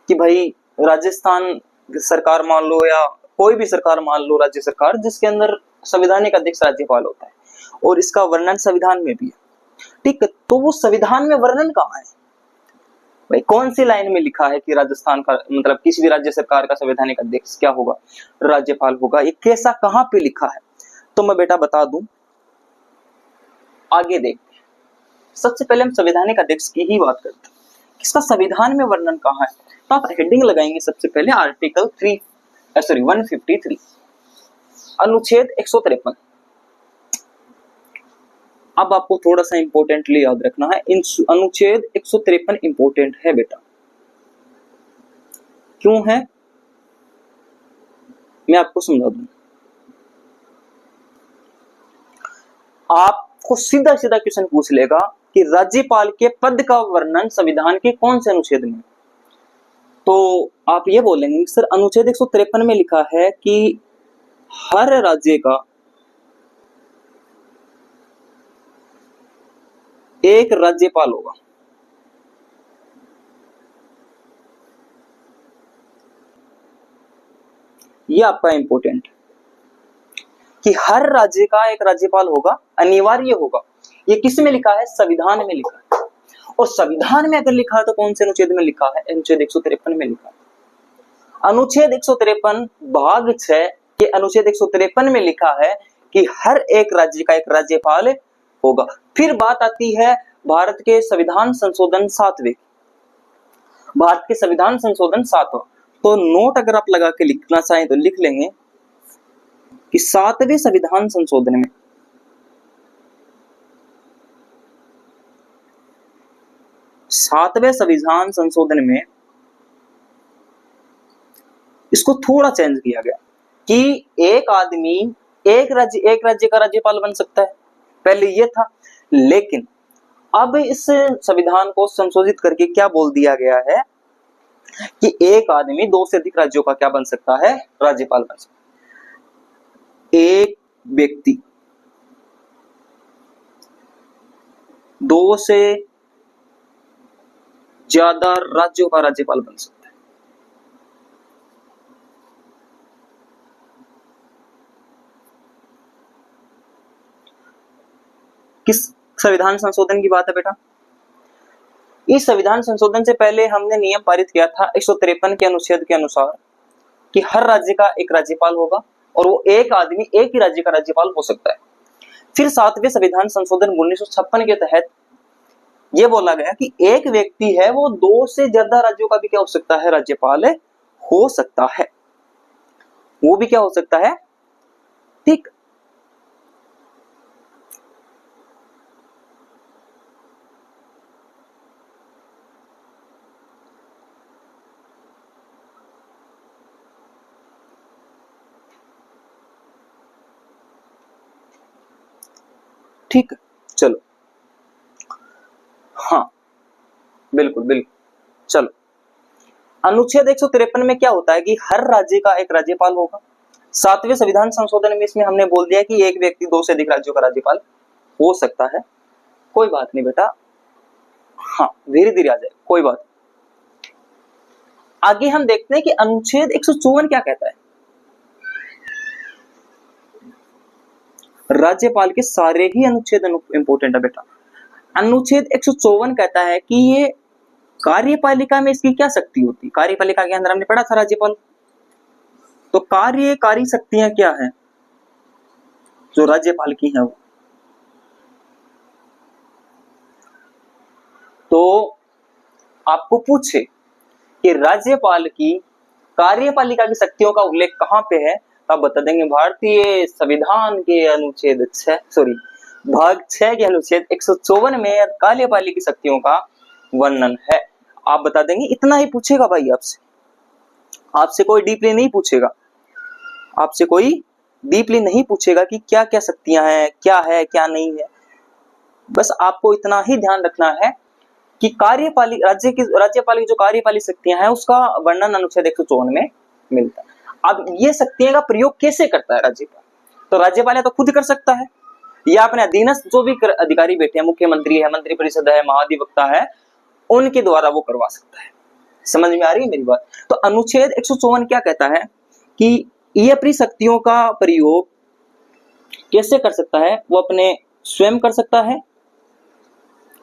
कि भाई राजस्थान सरकार मान लो या कोई भी सरकार मान लो, राज्य सरकार, जिसके अंदर संवैधानिक अध्यक्ष राज्यपाल होता है और इसका वर्णन संविधान में भी है। ठीक है, तो वो संविधान में वर्णन कहाँ है भाई? कौन सी लाइन में लिखा है कि राजस्थान का मतलब किसी भी राज्य सरकार का संवैधानिक अध्यक्ष क्या होगा? राज्यपाल होगा। ये कैसा कहाँ पे लिखा है? तो मैं बेटा बता दूं, आगे देखते हैं। सबसे पहले हम संवैधानिक अध्यक्ष की ही बात करते हैं, इसका संविधान में वर्णन कहाँ है? तो आप हेडिंग लगाएंगे सबसे पहले आर्टिकल 153, अनुच्छेद 153। अब आपको थोड़ा सा इंपॉर्टेंटली याद रखना है, अनुच्छेद 153 इंपॉर्टेंट है बेटा। क्यों है मैं आपको समझा दूं। आपको सीधा सीधा क्वेश्चन पूछ लेगा कि राज्यपाल के पद का वर्णन संविधान के कौन से अनुच्छेद में? तो आप ये बोलेंगे सर अनुच्छेद 153 में लिखा है कि हर राज्य का एक राज्यपाल होगा। ये आपका इंपॉर्टेंट कि हर राज्य का एक राज्यपाल होगा, अनिवार्य होगा। ये किस में लिखा है? संविधान में लिखा है। और संविधान में अगर लिखा है तो कौन से अनुच्छेद में लिखा है? अनुच्छेद 153 में लिखा है। अनुच्छेद 153 भाग 6 के अनुच्छेद 153 में लिखा है कि हर एक राज्य का एक राज्यपाल होगा। फिर बात आती है भारत के संविधान संशोधन 7वें, भारत के संविधान संशोधन 7वां। तो नोट अगर आप लगा के लिखना चाहें तो लिख लेंगे कि 7वें संविधान संशोधन में संविधान संशोधन में इसको थोड़ा चेंज किया गया कि एक आदमी एक राज्य का राज्यपाल बन सकता है। पहले ये था, लेकिन अब इस संविधान को संशोधित करके क्या बोल दिया गया है कि एक आदमी 2 से अधिक राज्यों का क्या बन सकता है? राज्यपाल बन सकता है। एक व्यक्ति 2 से ज्यादा राज्यों का राज्यपाल बन सकता है। किस संविधान संशोधन की बात है बेटा? इस संविधान संशोधन से पहले हमने नियम पारित किया था 153 के अनुच्छेद के अनुसार कि हर राज्य का एक राज्यपाल होगा और वो एक आदमी एक ही राज्य का राज्यपाल हो सकता है। फिर 7वें संविधान संशोधन 1956 के तहत ये बोला गया कि एक व्यक्ति है वो 2 से ज्यादा राज्यों का भी क्या हो सकता है? राज्यपाल हो सकता है। वो भी क्या हो सकता है? ठीक, ठीक, चलो, हाँ बिल्कुल बिल्कुल। चलो, अनुच्छेद 153 में क्या होता है कि हर राज्य का एक राज्यपाल होगा। 7वें संविधान संशोधन में इसमें हमने बोल दिया कि एक व्यक्ति 2 से अधिक राज्यों का राज्यपाल हो सकता है। कोई बात नहीं बेटा, हाँ धीरे धीरे आ जाए, कोई बात। आगे हम देखते हैं कि अनुच्छेद 154 क्या कहता है। राज्यपाल के सारे ही अनुच्छेद इंपोर्टेंट है बेटा। अनुच्छेद 154 कहता है कि ये कार्यपालिका में इसकी क्या शक्ति होती है? कार्यपालिका के अंदर हमने पढ़ा था राज्यपाल, तो कार्यकारी शक्तियां क्या है जो राज्यपाल की है? तो आपको पूछे कि राज्यपाल की कार्यपालिका की शक्तियों का उल्लेख कहां पे है, तो आप बता देंगे भारतीय संविधान के अनुच्छेद 6 भाग 6 के अनुच्छेद 154 में कार्यपालिका की शक्तियों का वर्णन है। आप बता देंगे, इतना ही पूछेगा भाई आपसे। आपसे कोई डीपली नहीं पूछेगा, आपसे कोई डीपली नहीं पूछेगा कि क्या क्या शक्तियां हैं, क्या है क्या नहीं है। बस आपको इतना ही ध्यान रखना है कि कार्यपालिक राज्यपाल की जो कार्यपालिक शक्तियां हैं उसका वर्णन अनुच्छेद 154 में मिलता है। अब ये शक्तियों का प्रयोग कैसे करता है राज्यपाल? तो राज्यपाल या तो खुद कर सकता है या अपने अधीनस्थ जो भी अधिकारी बैठे हैं, मुख्यमंत्री है, मंत्रिपरिषद है, महाधिवक्ता है, उनके द्वारा वो करवा सकता है। समझ में आ रही है मेरी बात? तो अनुच्छेद 154 क्या कहता है कि ये अपनी शक्तियों का प्रयोग कैसे कर सकता है? वो अपने स्वयं कर सकता है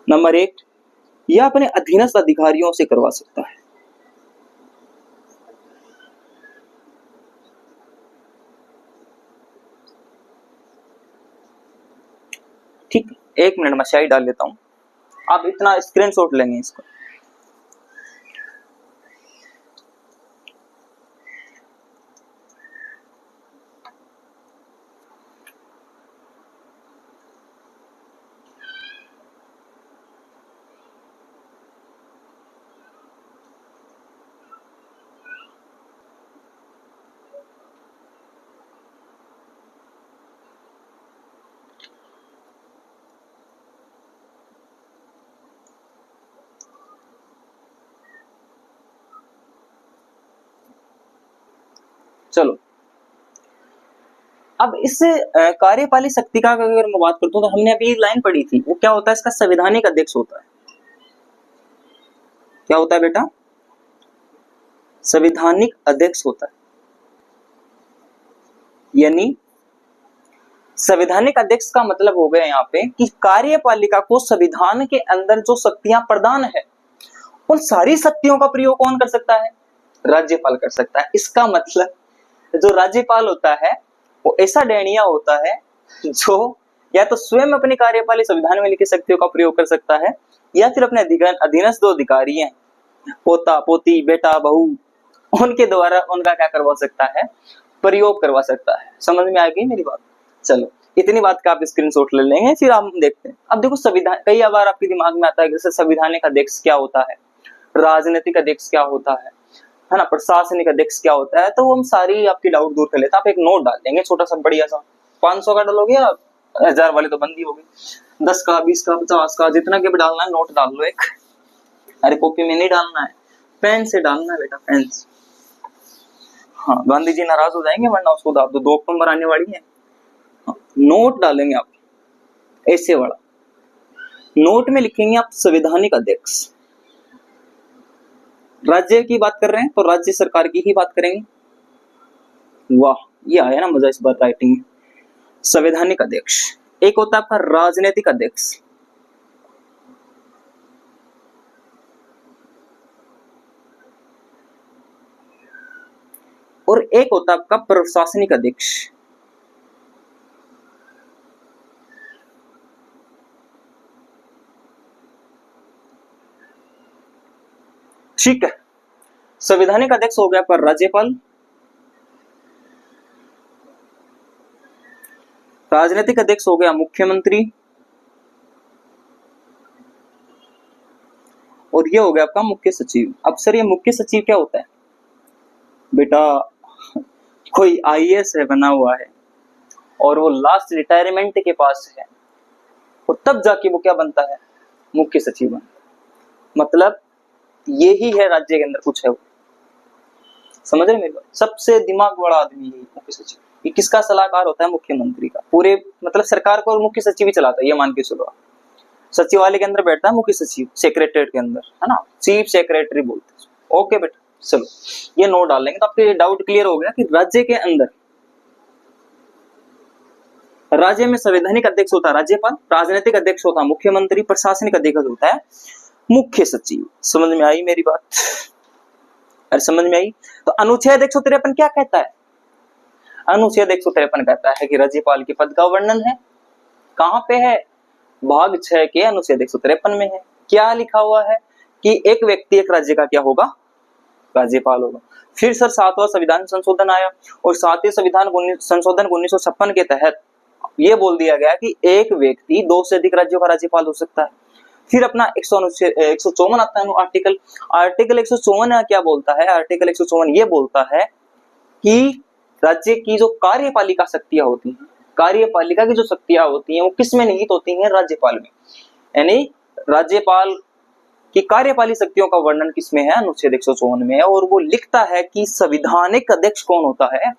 नंबर 1, या अपने अधीनस्थ अधिकारियों से करवा सकता है। ठीक, 1 मिनट में स्लाइड डाल लेता हूं, आप इतना स्क्रीनशॉट लेंगे इसको। चलो, अब इस कार्यपालिक शक्ति का अगर मैं बात करता हूं तो हमने अभी लाइन पढ़ी थी, वो क्या होता है? इसका संवैधानिक अध्यक्ष होता है। क्या होता है बेटा? संवैधानिक अध्यक्ष होता है। यानी संवैधानिक अध्यक्ष का मतलब हो गया यहाँ पे कि कार्यपालिका को संविधान के अंदर जो शक्तियां प्रदान है उन सारी शक्तियों का प्रयोग कौन कर सकता है? राज्यपाल कर सकता है। इसका मतलब जो राज्यपाल होता है वो ऐसा डैनिया होता है जो या तो स्वयं अपनी कार्यपालिक संविधान में लिखी शक्तियों का प्रयोग कर सकता है या फिर अपने अधीनस्थ जो अधिकारी हैं, पोता पोती बेटा बहू, उनके द्वारा उनका क्या करवा सकता है? प्रयोग करवा सकता है। समझ में आ गई मेरी बात? चलो, इतनी बात का आप स्क्रीनशॉट ले लेंगे, फिर हम देखते हैं। अब देखो, संविधान कई बार आपके दिमाग में आता है जैसे संवैधानिक अध्यक्ष क्या होता है, राजनीतिक अध्यक्ष क्या होता है ना, प्रशासनिक अध्यक्ष क्या होता है, तो हम सारी आपकी डाउट दूर कर लेते हैं। आप एक नोट डाल देंगे छोटा सा बढ़िया सा, 500 का डालोगे या 1000 वाले तो बंदी होगी, 10 का 20 का 50 का जितना के भी डालना है नोट डाल लो एक। अरे कॉपी में नहीं डालना है, पेन से डालना है बेटा, पेन से। हाँ, गांधी जी नाराज हो जाएंगे वरना उसको दाब दो, 2 अक्टूबर आने वाली है। हाँ, नोट डालेंगे आप ऐसे वाला, नोट में लिखेंगे आप संवैधानिक अध्यक्ष। राज्य की बात कर रहे हैं तो राज्य सरकार की ही बात करेंगे। वाह, ये आया ना मजा इस बार राइटिंग में। संवैधानिक अध्यक्ष। एक होता है आपका राजनीतिक अध्यक्ष, और एक होता है आपका प्रशासनिक अध्यक्ष। ठीक है, संवैधानिक अध्यक्ष हो गया पर राज्यपाल, राजनीतिक अध्यक्ष हो गया मुख्यमंत्री, और ये हो गया आपका मुख्य सचिव। अब सर ये मुख्य सचिव क्या होता है? बेटा कोई आईएएस है बना हुआ है और वो लास्ट रिटायरमेंट के पास है और तब जाके वो क्या बनता है? मुख्य सचिव बनता है। मतलब ये ही है राज्य के अंदर कुछ है वो, समझ रहे मेरी बात? सबसे दिमाग बड़ा आदमी है मुख्य सचिव। ये किसका सलाहकार होता है? मुख्यमंत्री का। पूरे मतलब सरकार को और मुख्य सचिव ही चलाता है, ये मान के चलो आप। सचिवालय के अंदर बैठता है मुख्य सचिव, सेक्रेटरीट के अंदर, है ना, चीफ सेक्रेटरी बोलते हैं। ओके बेटा, चलो ये नोट डाल लेंगे तो आपको ये डाउट क्लियर हो गया कि राज्य के अंदर, राज्य में संवैधानिक अध्यक्ष होता है राज्यपाल, राजनीतिक अध्यक्ष होता है मुख्यमंत्री, प्रशासनिक अध्यक्ष होता है मुख्य सचिव। समझ में आई मेरी बात? अरे समझ में आई? तो अनुच्छेद 153 क्या कहता है? अनुच्छेद 153 कहता है कि राज्यपाल के पद का वर्णन है। कहां पे है? भाग 6 के अनुच्छेद 153 में है। क्या लिखा हुआ है कि एक व्यक्ति एक राज्य का क्या होगा? राज्यपाल होगा। फिर सर 7वां संविधान संशोधन आया और 7वें संविधान संशोधन 1956 के तहत ये बोल दिया गया कि एक व्यक्ति 2 से अधिक राज्यों का राज्यपाल हो सकता है। फिर अपना 154 आता है आर्टिकल। आर्टिकल 154 क्या बोलता है? आर्टिकल 154 ये बोलता है कि राज्य की जो कार्यपालिका शक्तियां होती हैं, कार्यपालिका की जो शक्तियां होती हैं वो किस में निहित होती हैं? राज्यपाल में। यानी राज्यपाल की कार्यपालिक शक्तियों का वर्णन किसमें है? अनुच्छेद 154 में है। और वो लिखता है कि संविधानिक अध्यक्ष कौन होता है?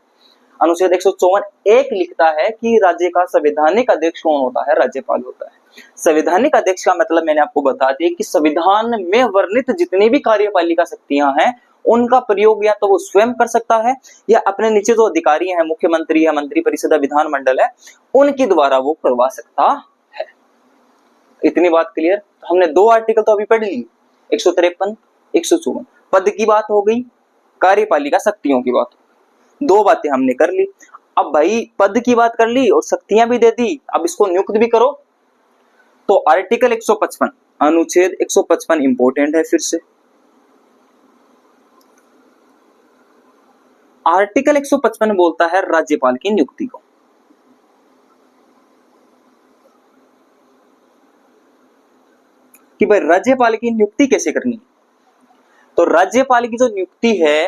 अनुच्छेद 154 एक लिखता है कि राज्य का संवैधानिक अध्यक्ष कौन होता है? राज्यपाल होता है। संवैधानिक अध्यक्ष का मतलब मैंने आपको बता दिया कि संविधान में वर्णित जितनी भी कार्यपालिका शक्तियां हैं उनका प्रयोग या तो वो स्वयं कर सकता है या अपने नीचे जो अधिकारी हैं, मुख्यमंत्री या मंत्री परिषद, विधानमंडल है, उनके द्वारा वो करवा सकता है। इतनी बात क्लियर? तो हमने दो आर्टिकल तो अभी पढ़ ली, 153, 154। पद की बात हो गई, कार्यपालिका शक्तियों की बात हो गई, दो बातें हमने कर ली। अब भाई पद की बात कर ली और शक्तियां भी दे दी, अब इसको नियुक्त भी करो। तो आर्टिकल 155, अनुच्छेद 155 इंपॉर्टेंट है। फिर से आर्टिकल 155 बोलता है राज्यपाल की नियुक्ति को। कि भाई राज्यपाल की नियुक्ति कैसे करनी है? तो राज्यपाल की जो नियुक्ति है,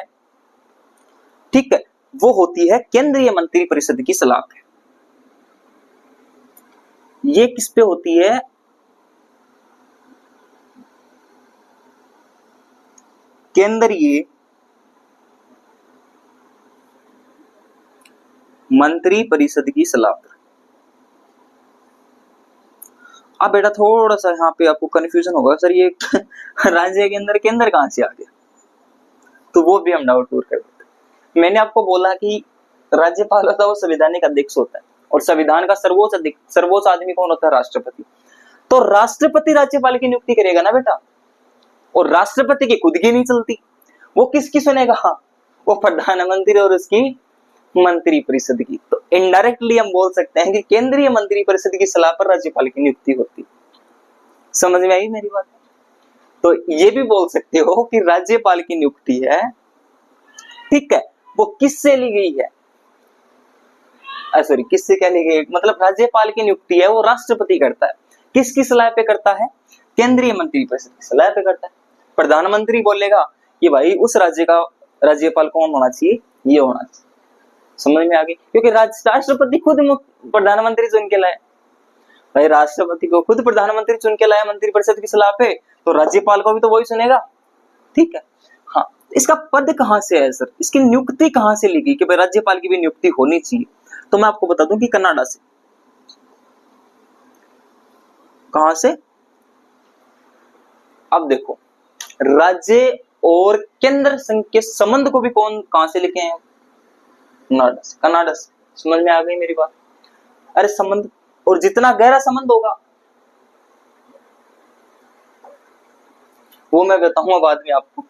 ठीक है, वो होती है केंद्रीय मंत्री परिषद की सलाह पे। ये किस पे होती है? केंद्रीय मंत्री परिषद की सलाह पर। अब बेटा थोड़ा सा यहाँ पे आपको कंफ्यूजन होगा, सर ये राज्य के अंदर केंद्र कहां से आ गया? तो वो भी हम डाउट दूर कर देते हैं। मैंने आपको बोला कि राज्यपाल होता है वो संवैधानिक अध्यक्ष होता है और संविधान का सर्वोच्च आदमी कौन होता है? राष्ट्रपति। तो राष्ट्रपति राज्यपाल की नियुक्ति करेगा ना बेटा, और राष्ट्रपति की खुद की नहीं चलती, वो किसकी सुनेगा? वो प्रधानमंत्री और उसकी मंत्री परिषद की। तो इनडायरेक्टली हम बोल सकते हैं कि केंद्रीय मंत्री परिषद की सलाह पर राज्यपाल की नियुक्ति होती। समझ में आई मेरी बात? तो ये भी बोल सकते हो कि राज्यपाल की नियुक्ति है, ठीक है, वो किससे ली गई है? सॉरी, किससे क्या ली गई? मतलब राज्यपाल की नियुक्ति है वो राष्ट्रपति करता है। किसकी सलाह पे करता है? केंद्रीय मंत्री परिषद की सलाह पे करता है। प्रधानमंत्री बोलेगा कि भाई उस राज्य का राज्यपाल कौन होना चाहिए? ये होना चाहिए। समझ में आ गई? क्योंकि राष्ट्रपति खुद प्रधानमंत्री चुन के लाए। भाई राष्ट्रपति को खुद प्रधानमंत्री चुन के लाया मंत्री परिषद की सलाह पे, तो राज्यपाल को भी तो वही सुनेगा, ठीक है। हाँ, इसका पद कहां से है सर? इसकी नियुक्ति कहां से ली गई कि भाई राज्यपाल की भी नियुक्ति होनी चाहिए? तो मैं आपको बता दूं कि कनाडा से। कहां से? अब देखो, राज्य और केंद्र संघ के संबंध को भी कहां से लिखे हैं? कनाडा से। कनाडा से। समझ में आ गई मेरी बात? अरे संबंध, और जितना गहरा संबंध होगा वो मैं बताऊंगा बाद में आपको।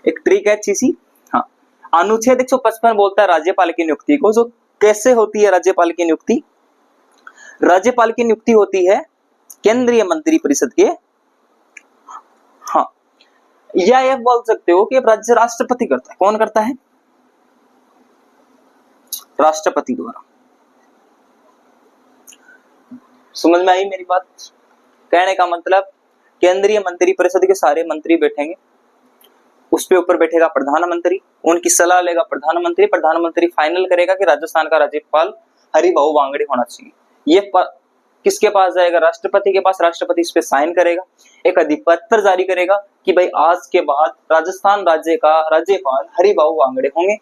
एक ट्रिक है अच्छी सी। हाँ, अनुच्छेद 155 बोलता है राज्यपाल की नियुक्ति को। जो कैसे होती है राज्यपाल की नियुक्ति? राज्यपाल की नियुक्ति होती है केंद्रीय मंत्री परिषद के, हाँ, या यह बोल सकते हो कि राज्य राष्ट्रपति करता है। कौन करता है? राष्ट्रपति द्वारा। समझ में आई मेरी बात? कहने का मतलब केंद्रीय मंत्री परिषद के सारे मंत्री बैठेंगे, उस पे ऊपर बैठेगा प्रधानमंत्री, उनकी सलाह लेगा प्रधानमंत्री, प्रधानमंत्री फाइनल करेगा कि राजस्थान का राज्यपाल हरिभाऊ बांगड़े होना चाहिए। ये किसके पास जाएगा? राष्ट्रपति के पास। राष्ट्रपति इस पे साइन करेगा, एक अधिपत्र जारी करेगा कि भाई आज के बाद राजस्थान राज्य का राज्यपाल हरिभाऊ बांगड़े होंगे।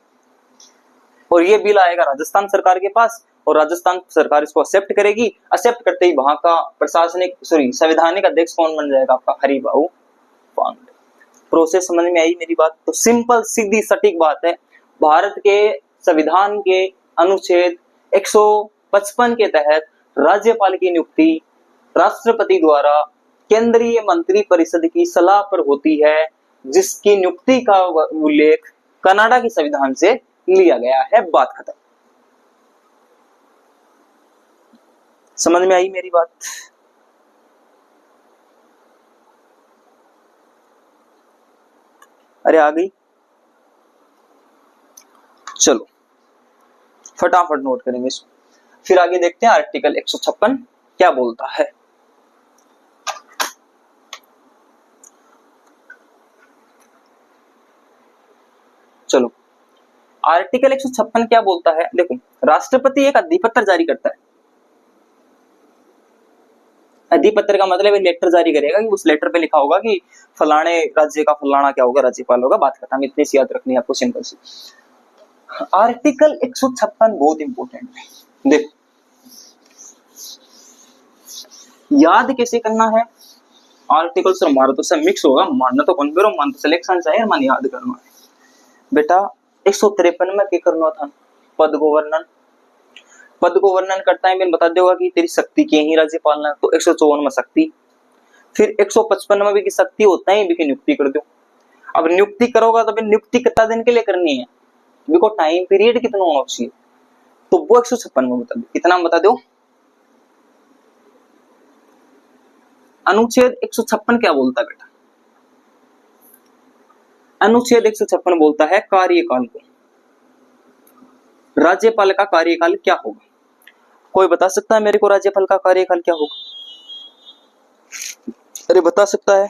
और ये बिल आएगा राजस्थान सरकार के पास और राजस्थान सरकार इसको एक्सेप्ट करेगी। एक्सेप्ट करते ही वहां का संवैधानिक अध्यक्ष कौन बन जाएगा? आपका हरिभाऊ बांगड़े। प्रोसेस समझ में आई मेरी बात? तो सिंपल सीधी सटीक बात है। भारत के संविधान के अनुच्छेद 155 के तहत राज्यपाल की नियुक्ति राष्ट्रपति द्वारा केंद्रीय मंत्री परिषद की सलाह पर होती है, जिसकी नियुक्ति का उल्लेख कनाडा के संविधान से लिया गया है। बात खत्म। समझ में आई मेरी बात? अरे आ गई? चलो फटाफट नोट करेंगे इसको, फिर आगे देखते हैं आर्टिकल 156 क्या बोलता है। चलो, आर्टिकल 156 क्या बोलता है? देखो, राष्ट्रपति एक अधिपत्र जारी करता है। अधिपत्र का मतलब एक लेटर जारी करेगा कि उस लेटर पे लिखा होगा कि फलाने राज्य का फलाना क्या होगा, राज्यपाल होगा, बात खत्म। इतनी सी याद रखनी है आपको, सिंपल सी। आर्टिकल 156 बहुत इंपॉर्टेंट है। देखो, याद कैसे करना है? आर्टिकल से हमारा तो सब मिक्स होगा, मानना तो कौन करो, मान तो सिलेक्शन चाहिए, मान याद करना है बेटा। 153 में क्या करना था? पद को वर्णन। पद को वर्णन करता है, मैंने बता देगा कि तेरी शक्ति के ही राज्य पालना, तो 154 में शक्ति। फिर 155 में भी की शक्ति होता है, भी की नियुक्ति कर दो। अब नियुक्ति करोगा तो नियुक्ति कितना दिन के लिए करनी है, देखो टाइम पीरियड कितना होना चाहिए, तो वो 156 में बता दो। कितना बता दो? अनुच्छेद 156 क्या बोलता है बेटा? अनुच्छेद 156 बोलता है कार्यकाल को, राज्यपाल का कार्यकाल क्या होगा। कोई बता सकता है मेरे को राज्यपाल का कार्यकाल क्या होगा? अरे बता सकता है?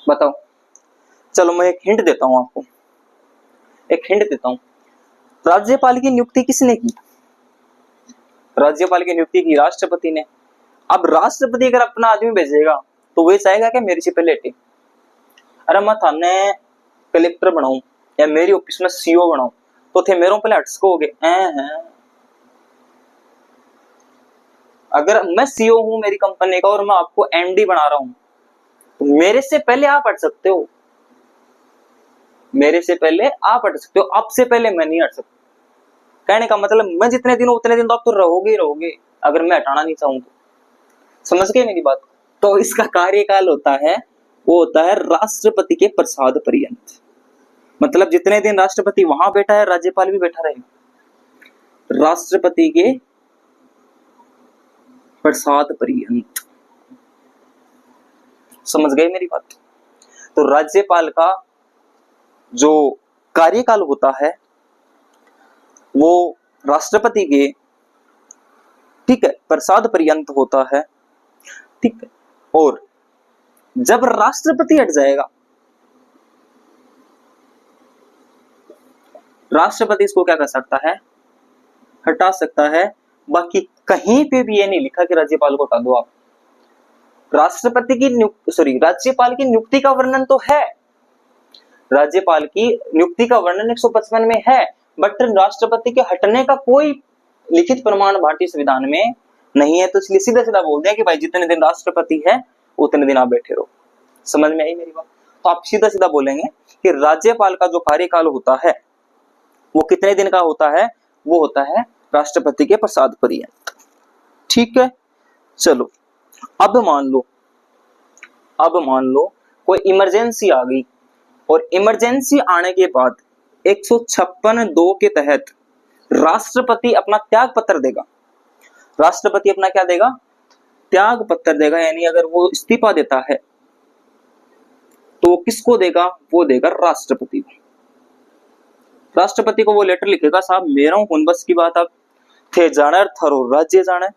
बताओ। चलो मैं एक हिंट देता हूं आपको, एक हिंट देता हूं। राज्यपाल की नियुक्ति किसने की? राज्यपाल की नियुक्ति की राष्ट्रपति ने। अब राष्ट्रपति अगर अपना आदमी भेजेगा तो वह चाहेगा कि मेरे से पहले हटे। अरे मैं थाने कलेक्टर बनाऊं या मेरी ऑफिस में सीओ बनाऊं तो थे मेरे पहले हटसको हो गए। अगर मैं सीओ हूं मेरी कंपनी का और मैं आपको एमडी बना रहा हूं तो मेरे से पहले आप हट सकते हो, मेरे से पहले आप हट सकते हो, आपसे पहले मैं नहीं हट सकता। कहने का मतलब मैं जितने दिन उतने दिन तो आप तो रहोगे ही रहोगे, अगर मैं हटाना नहीं चाहूं तो। समझ गए मेरी बात? तो इसका कार्यकाल होता है, वो होता है राष्ट्रपति के प्रसाद पर्यंत। मतलब जितने दिन राष्ट्रपति वहां बैठा है राज्यपाल भी बैठा रहेगा, राष्ट्रपति के प्रसाद पर्यंत। समझ गए मेरी बात? तो राज्यपाल का जो कार्यकाल होता है वो राष्ट्रपति के, ठीक है, प्रसाद पर्यंत होता है, ठीक है। और जब राष्ट्रपति हट जाएगा, राष्ट्रपति इसको क्या कर सकता है? हटा सकता है। बाकी कहीं पे भी ये नहीं लिखा कि राज्यपाल को हटा दो आप। राष्ट्रपति की राज्यपाल की नियुक्ति का वर्णन तो है, राज्यपाल की नियुक्ति का वर्णन 155 में है, बट राष्ट्रपति के हटने का कोई लिखित प्रमाण भारतीय संविधान में नहीं है। तो इसलिए सीधा सीधा बोल दिया कि भाई जितने दिन राष्ट्रपति है उतने दिन आप बैठे रहो। समझ में आई मेरी बात? तो आप सीधा सीधा बोलेंगे कि राज्यपाल का जो कार्यकाल होता है वो कितने दिन का होता है? वो होता है राष्ट्रपति के प्रसाद पर्यंत। ठीक है, चलो अब मान लो कोई इमरजेंसी आ गई, और इमरजेंसी आने के बाद 156(2) के तहत राष्ट्रपति अपना त्याग पत्र देगा। राष्ट्रपति अपना क्या देगा? त्याग पत्र देगा। यानी अगर वो इस्तीफा देता है तो वो किसको देगा? वो देगा राष्ट्रपति को। राष्ट्रपति को वो लेटर लिखेगा, साहब मेरा हूं कौन बस की बात, आप थे जाना थारो राज्य जाना,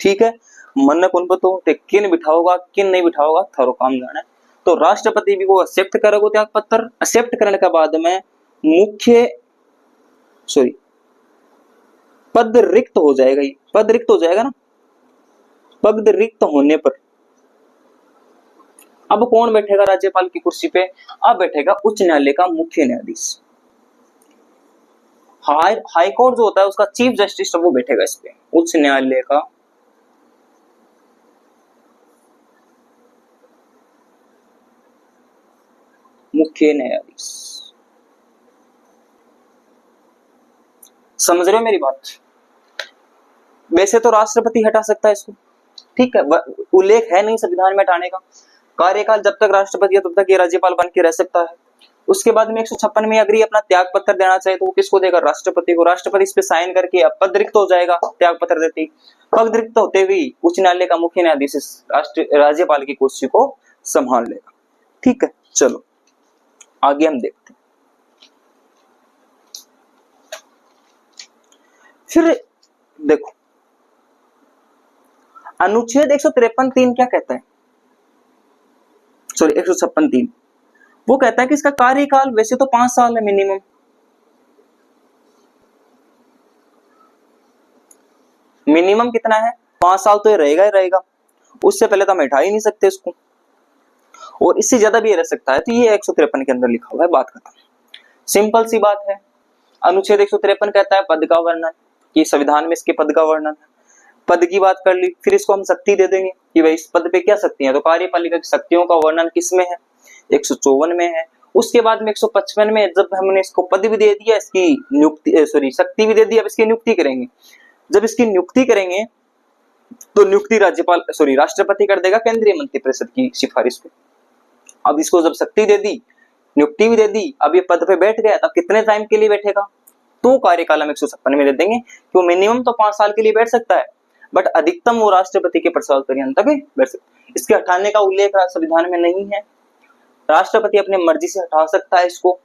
ठीक है, मन कौन बतो ते किन बिठाओगा किन नहीं बिठाओगा थारो काम जाना है। तो राष्ट्रपति भी वो एक्सेप्ट करेगा त्याग पत्र। एक्सेप्ट करने के बाद में पद रिक्त हो जाएगा। ये पद रिक्त हो जाएगा ना। पद रिक्त होने पर अब कौन बैठेगा राज्यपाल की कुर्सी पे? अब बैठेगा उच्च न्यायालय का मुख्य न्यायाधीश। हाई कोर्ट जो होता है उसका चीफ जस्टिस वो बैठेगा इस पे, उच्च न्यायालय का मुख्य न्यायाधीश। समझ रहे हो मेरी बात? वैसे तो राष्ट्रपति हटा सकता है इसको, ठीक है, उल्लेख है नहीं संविधान में हटाने का। कार्यकाल जब तक राष्ट्रपति है तब तक ये राज्यपाल बन के रह सकता है। उसके बाद में 156 में अगर अपना त्याग पत्र देना चाहे तो वो किसको देगा? राष्ट्रपति को। राष्ट्रपति इस पे साइन करके अब पद रिक्त हो जाएगा त्याग पत्र देते ही। पद रिक्त होते हुए उच्च न्यायालय का मुख्य न्यायाधीश राज्यपाल की कुर्सी को संभाल लेगा। ठीक है, चलो आगे हम देखते हैं। फिर देखो अनुच्छेद 153(3) क्या कहता है? सॉरी 156(3) वो कहता है कि इसका कार्यकाल वैसे तो 5 साल है मिनिमम, मिनिमम कितना है 5 साल तो ये रहेगा ही रहेगा, उससे पहले तो हम हटा ही नहीं सकते इसको, और इससे ज्यादा भी रह सकता है। तो ये 153 के अंदर लिखा हुआ है, बात खत्म, सिंपल सी बात है। अनुच्छेद 153 कहता है पद का वर्णन, कि संविधान में इसके पद का वर्णन है, पद की बात कर ली, फिर इसको हम शक्ति दे देंगे कि भाई इस पद पे क्या शक्तियां, तो कार्यपालिका की शक्तियों का वर्णन किसमें है 154 में है। उसके बाद में 155 में जब हमने इसको पद भी दे दिया, इसकी नियुक्ति सॉरी शक्ति भी दे दी, अब इसकी नियुक्ति करेंगे। जब इसकी नियुक्ति करेंगे तो नियुक्ति राज्यपाल सॉरी राष्ट्रपति कर देगा केंद्रीय मंत्रिपरिषद की सिफारिश पे। अब इसको जब शक्ति दे दी, नियुक्ति भी दे दी, अब ये पद पे बैठ गया, तब कितने टाइम के लिए बैठेगा, तो कार्यकाल हम 156 में दे देंगे कि वो मिनिमम तो 5 साल के लिए बैठ सकता है, बट अधिकतम वो राष्ट्रपति के प्रसाद पर्यंत तक बैठ सकता है। इसके हटाने का उल्लेख संविधान में नहीं है, राष्ट्रपति अपने मर्जी से हटा सकता है इसको,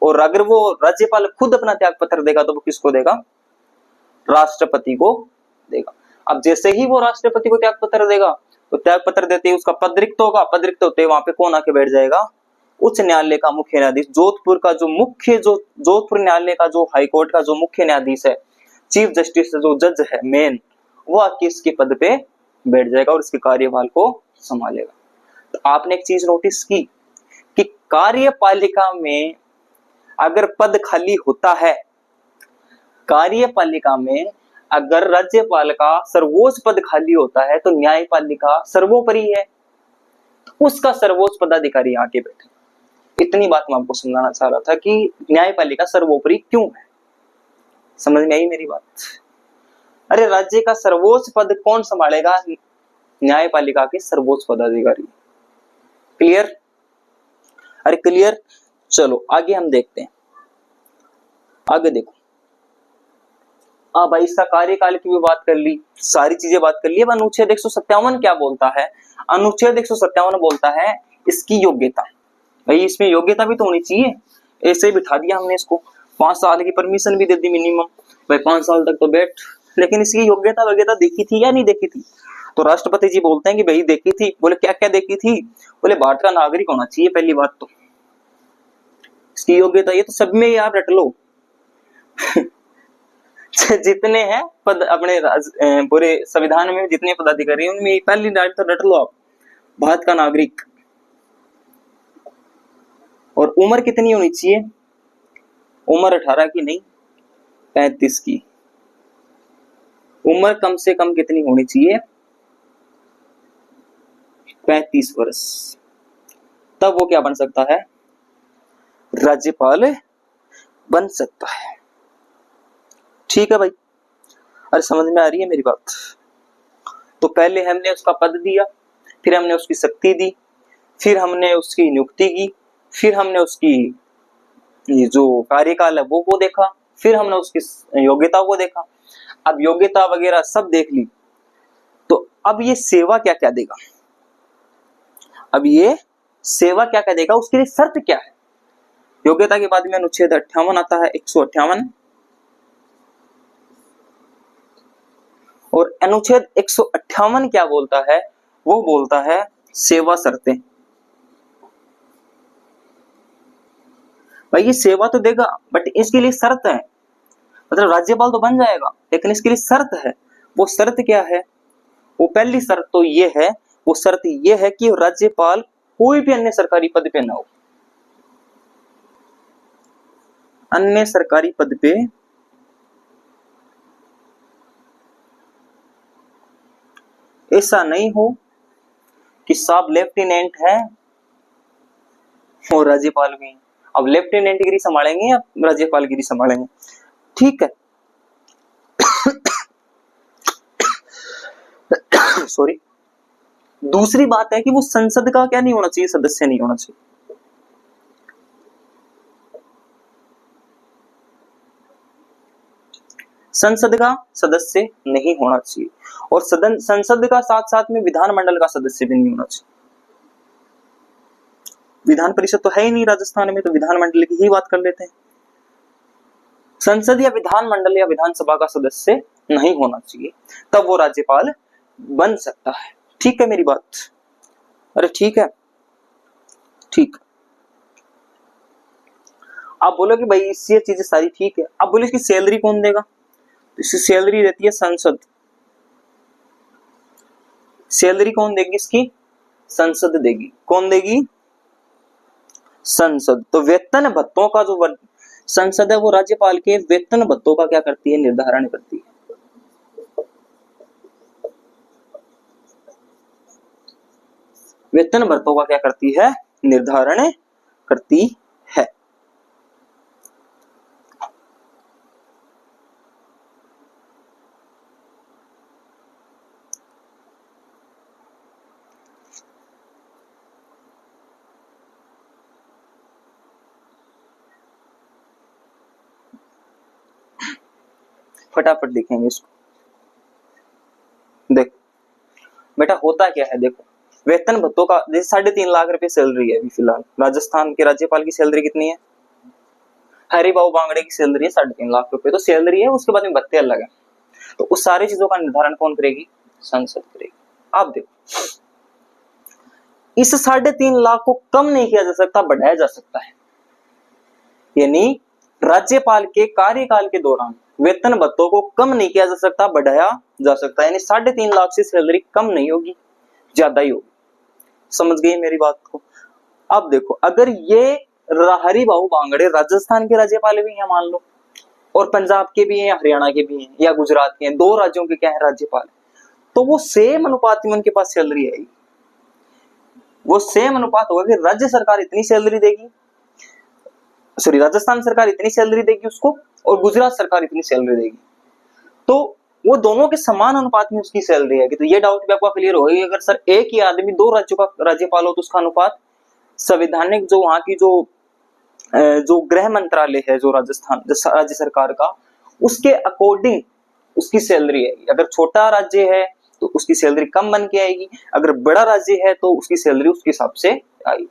और अगर वो राज्यपाल खुद अपना त्याग पत्र देगा तो वो किसको देगा, राष्ट्रपति को देगा। अब जैसे ही वो राष्ट्रपति को त्याग पत्र देगा, तो त्याग पत्र देते ही उसका पद रिक्त होगा, पद रिक्त होते ही वहां पे कौन आके बैठ जाएगा, उच्च न्यायालय का मुख्य न्यायाधीश, जोधपुर का जो मुख्य जोधपुर न्यायालय का जो हाईकोर्ट का जो मुख्य न्यायाधीश है, चीफ जस्टिस जो जज है मेन, वो आके इसके पद पे बैठ जाएगा और इसके कार्यभार को संभालेगा। तो आपने एक चीज नोटिस की कि कार्यपालिका में अगर पद खाली होता है, कार्यपालिका में अगर राज्यपाल का सर्वोच्च पद खाली होता है, तो न्यायपालिका सर्वोपरि है, तो उसका सर्वोच्च पदाधिकारी आके बैठे। इतनी बात मैं आपको समझाना चाह रहा था कि न्यायपालिका सर्वोपरि क्यों है, समझ में आई मेरी बात। अरे राज्य का सर्वोच्च पद कौन संभालेगा, न्यायपालिका के सर्वोच्च पदाधिकारी। क्लियर, अरे क्लियर। चलो आगे हम देखते हैं, आगे देखो। भाई इसका कार्यकाल की भी बात कर ली, सारी चीजें बात कर ली। अब अनुच्छेद 157 क्या बोलता है, अनुच्छेद 157 बोलता है इसकी योग्यता। भाई इसमें योग्यता भी तो होनी चाहिए, ऐसे बिठा दिया हमने इसको, 5 साल की परमिशन भी दे दी मिनिमम, भाई 5 साल तक तो बैठ, लेकिन इसकी योग्यता वगैरह देखी थी या नहीं देखी थी, तो राष्ट्रपति जी बोलते हैं कि भाई देखी थी। बोले क्या क्या देखी थी, बोले भारत का नागरिक होना चाहिए पहली बात तो, इसकी योग्यता ये तो सब में आप रट लो जितने हैं पद अपने पूरे संविधान में जितने पदाधिकारी उनमें पहली डाल तो रट लो आप, भारत का नागरिक। और उम्र कितनी होनी चाहिए, उम्र 18 की नहीं 35 की, उम्र कम से कम कितनी होनी चाहिए 35 वर्ष, तब वो क्या बन सकता है, राज्यपाल बन सकता है। ठीक है भाई, अरे समझ में आ रही है मेरी बात। तो पहले हमने उसका पद दिया, फिर हमने उसकी शक्ति दी, फिर हमने उसकी नियुक्ति की, फिर हमने उसकी ये जो कार्यकाल है वो देखा, फिर हमने उसकी योग्यता को देखा। अब योग्यता वगैरह सब देख ली, तो अब ये सेवा क्या क्या देगा, अब ये सेवा क्या क्या देगा, उसके लिए शर्त क्या है। योग्यता के बाद में अनुच्छेद 58 आता है, 158, और अनुच्छेद 158 क्या बोलता है, वो बोलता है सेवा शर्तें। भाई ये सेवा तो देगा, बट इसके लिए शर्त है, मतलब राज्यपाल तो बन जाएगा, लेकिन इसके लिए शर्त है। वो शर्त क्या है, वो पहली शर्त तो ये है, वो शर्त ये है कि राज्यपाल कोई भी अन्य सरकारी पद पे ना हो, अन्य सरकारी पद पे ऐसा नहीं हो कि साहब लेफ्टिनेंट है और राज्यपाल भी, अब लेफ्टिनेंट गिरी संभालेंगे या राज्यपाल गिरी संभालेंगे, ठीक है सॉरी। दूसरी बात है कि वो संसद का क्या नहीं होना चाहिए, सदस्य नहीं होना चाहिए। संसद का सदस्य नहीं होना चाहिए, और संसद का साथ साथ में विधानमंडल का सदस्य भी नहीं होना चाहिए। विधान परिषद तो है ही नहीं राजस्थान में, तो विधानमंडल की ही बात कर लेते हैं। संसद या विधानमंडल या विधानसभा का सदस्य नहीं होना चाहिए, तब वो राज्यपाल बन सकता है। ठीक है मेरी बात, अरे ठीक है। ठीक। आप बोलो कि भाई ये चीजें सारी ठीक है, आप बोलो इसकी सैलरी कौन देगा? तो इसकी सैलरी देती है संसद। सैलरी कौन देगी इसकी? संसद देगी। कौन देगी? संसद। तो वेतन भत्तों का जो संसद है वो राज्यपाल के वेतन भत्तों का क्या करती है? निर्धारण करती है। वेतन भत्तों का क्या करती है? निर्धारण करती है। फटाफट लिखेंगे इसको। देखो बेटा होता क्या है, देखो वेतन भत्तों का जैसे 3.5 लाख रुपए सैलरी है अभी फिलहाल। राजस्थान के राज्यपाल की सैलरी कितनी है? हरिभाऊ बांगड़े की सैलरी है 3.5 लाख रुपए। तो सैलरी है, उसके बाद में भत्ते अलग है। तो उस सारी चीजों का निर्धारण कौन करेगी? संसद करेगी। आप देखो इस 3.5 लाख को कम नहीं किया जा सकता, बढ़ाया जा सकता है। यानी राज्यपाल के कार्यकाल के दौरान वेतन भत्तों को कम नहीं किया जा सकता, बढ़ाया जा सकता है। यानी 3.5 लाख से सैलरी कम नहीं होगी, ज्यादा ही होगी। समझ गए मेरी बात को? अब देखो अगर ये हरिभाऊ बांगड़े राजस्थान के राज्यपाल भी हैं मान लो, और पंजाब के भी हैं, हरियाणा के भी हैं, या गुजरात के हैं, 2 राज्यों के क्या है राज्यपाल, तो वो सेम अनुपात में उनके पास सैलरी आएगी। वो सेम अनुपात होगा कि राज्य सरकार इतनी सैलरी देगी, सॉरी राजस्थान सरकार इतनी सैलरी देगी उसको, और गुजरात सरकार इतनी सैलरी देगी। तो वो दोनों के समान अनुपात में उसकी सैलरी है। तो ये डाउट भी आपका क्लियर होगा। अगर सर एक ही आदमी 2 राज्यों का राज्यपाल हो तो उसका अनुपात संवैधानिक जो वहां की जो गृह मंत्रालय है, जो राजस्थान राज्य सरकार का, उसके अकॉर्डिंग उसकी सैलरी है। अगर छोटा राज्य है तो उसकी सैलरी कम बन के आएगी, अगर बड़ा राज्य है तो उसकी सैलरी उसके हिसाब से आएगी।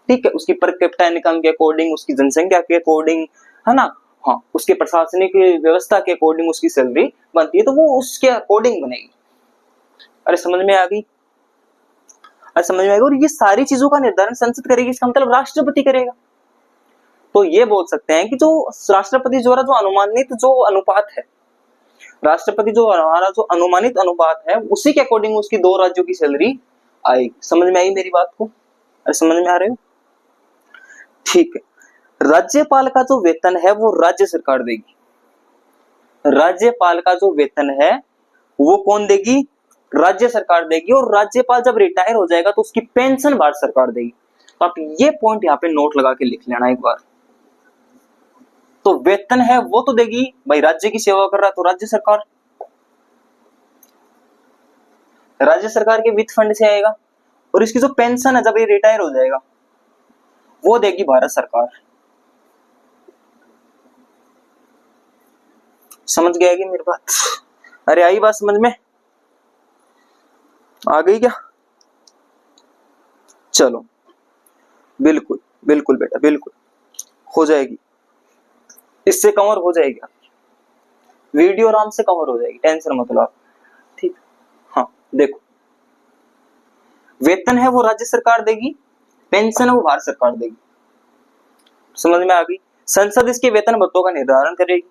ठीक है, उसकी पर कैपिटा इनकम के अकॉर्डिंग, उसकी जनसंख्या के अकॉर्डिंग, है ना। हाँ, उसके प्रशासनिक व्यवस्था के अकॉर्डिंग उसकी सैलरी बनती है, तो वो उसके अकॉर्डिंग बनेगी। अरे समझ में आ गई? अरे समझ में आ गई। और ये सारी चीजों का निर्धारण संसद करेगी, इसका मतलब राष्ट्रपति करेगा। तो ये बोल सकते हैं कि जो राष्ट्रपति द्वारा जो अनुमानित जो अनुपात है, राष्ट्रपति जो हमारा जो अनुमानित अनुपात है, उसी के अकॉर्डिंग उसकी 2 राज्यों की सैलरी आएगी। समझ में आई मेरी बात को? अरे समझ में आ रहे हो? ठीक है। राज्यपाल का जो वेतन है वो राज्य सरकार देगी। राज्यपाल का जो वेतन है वो कौन देगी? राज्य सरकार देगी। और राज्यपाल जब रिटायर हो जाएगा तो उसकी पेंशन भारत सरकार देगी। तो आप ये पॉइंट यहाँ पे नोट लगा के लिख लेना एक बार। तो वेतन है वो तो देगी भाई, राज्य की सेवा कर रहा है तो राज्य सरकार, राज्य सरकार के वित्त फंड से आएगा। और इसकी जो पेंशन है जब ये रिटायर हो जाएगा वो देगी भारत सरकार। समझ गया कि मेरी बात? अरे आई बात समझ में? आ गई क्या? चलो बिल्कुल बिल्कुल बेटा, बिल्कुल हो जाएगी, इससे कवर हो जाएगी। वीडियो आराम से कवर हो जाएगी, टेंशन मत लो आप। ठीक। हाँ देखो, वेतन है वो राज्य सरकार देगी, पेंशन है वो भारत सरकार देगी। समझ में आ गई? संसद इसके वेतन भत्तों का निर्धारण करेगी।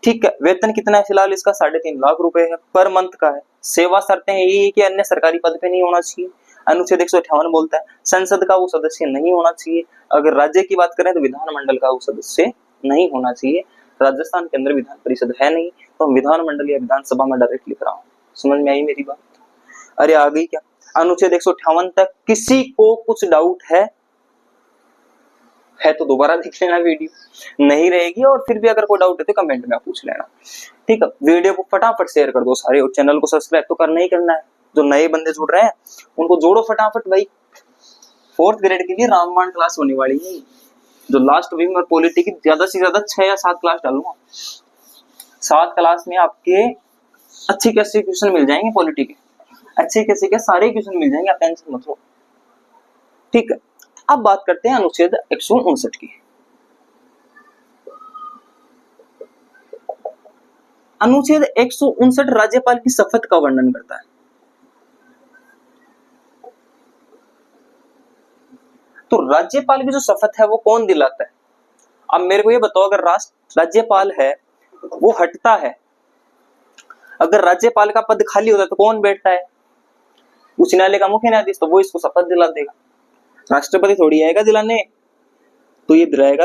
ठीक है, वेतन कितना है फिलहाल इसका? 3.5 लाख रुपए है, पर मंथ का है। सेवा शर्तें यही कि अन्य सरकारी पद पे नहीं होना चाहिए। अनुच्छेद 158 बोलता है संसद का वो सदस्य नहीं होना चाहिए। अगर राज्य की बात करें तो विधानमंडल का वो सदस्य नहीं होना चाहिए। राजस्थान के अंदर विधान परिषद है नहीं, तो हम विधानमंडल या विधानसभा में डायरेक्ट लिख रहा हूँ। समझ में आई मेरी बात? अरे आ गई क्या? अनुच्छेद 158 तक किसी को कुछ डाउट है तो दोबारा देख लेना वीडियो, नहीं रहेगी। और फिर भी अगर कोई डाउट है तो कमेंट में पूछ लेना। ठीक है, वीडियो को फटाफट शेयर कर दो सारे, और चैनल को सब्सक्राइब तो करना ही करना है। जो नए बंदे जुड़ रहे हैं उनको जोड़ो फटाफट भाई। 4th ग्रेड के लिए रामबाण क्लास होने वाली है, जो लास्ट वीक और पॉलिटी की ज्यादा से ज्यादा 6 या 7 क्लास डालूंगा। 7 क्लास में आपके अच्छी कैसे क्वेश्चन मिल जाएंगे, पॉलिटी के अच्छे कैसे के सारे क्वेश्चन मिल जाएंगे, आप टेंशन मत लो। ठीक है, अब बात करते हैं अनुच्छेद 159 की। अनुच्छेद 159 राज्यपाल की शपथ का वर्णन करता है। तो राज्यपाल की जो शपथ है वो कौन दिलाता है? अब मेरे को ये बताओ, अगर राज्यपाल है वो हटता है, अगर राज्यपाल का पद खाली होता है तो कौन बैठता है? उच्च न्यायालय का मुख्य न्यायाधीश, तो वो इसको शपथ दिला देगा। राष्ट्रपति थोड़ी आएगा दिलाने, तो ये दिलाएगा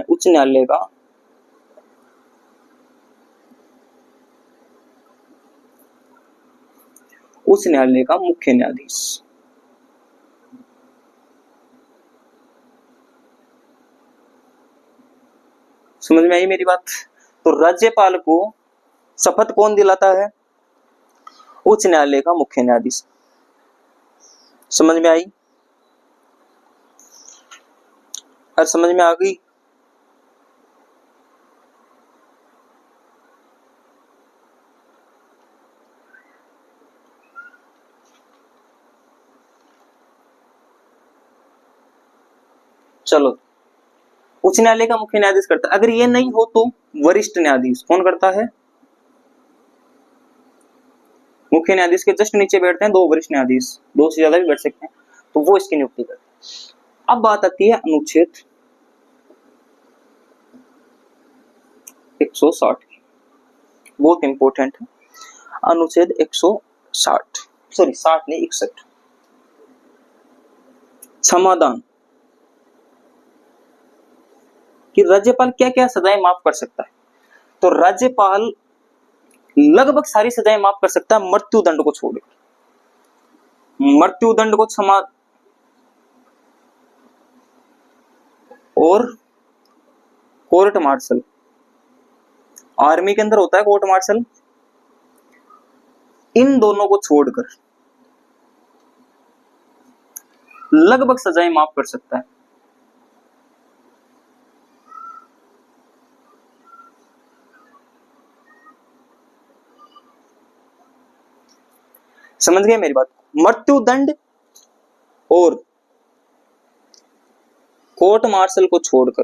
उच्च न्यायालय का मुख्य न्यायाधीश। समझ में आई मेरी बात? तो राज्यपाल को शपथ कौन दिलाता है? उच्च न्यायालय का मुख्य न्यायाधीश। समझ में आई? और समझ में आ गई? चलो, उच्च न्यायालय का मुख्य न्यायाधीश करता है। अगर ये नहीं हो तो वरिष्ठ न्यायाधीश कौन करता है? मुख्य न्यायाधीश के जस्ट नीचे बैठते हैं दो वरिष्ठ न्यायाधीश, दो से ज्यादा भी बैठ सकते हैं, तो वो इसकी नियुक्ति करते हैं। अब बात आती है अनुच्छेद 160 की, बहुत इंपॉर्टेंट है। अनुच्छेद 160, सॉरी 60 नहीं 61, समाधान कि राज्यपाल क्या क्या सजाएं माफ कर सकता है। तो राज्यपाल लगभग सारी सजाएं माफ कर सकता है, मृत्युदंड को छोड़कर। मृत्युदंड को क्षमा और कोर्ट मार्शल, आर्मी के अंदर होता है कोर्ट मार्शल, इन दोनों को छोड़कर लगभग सजाएं माफ कर सकता है। समझ गए मेरी बात? मृत्युदंड और कोर्ट मार्शल को छोड़कर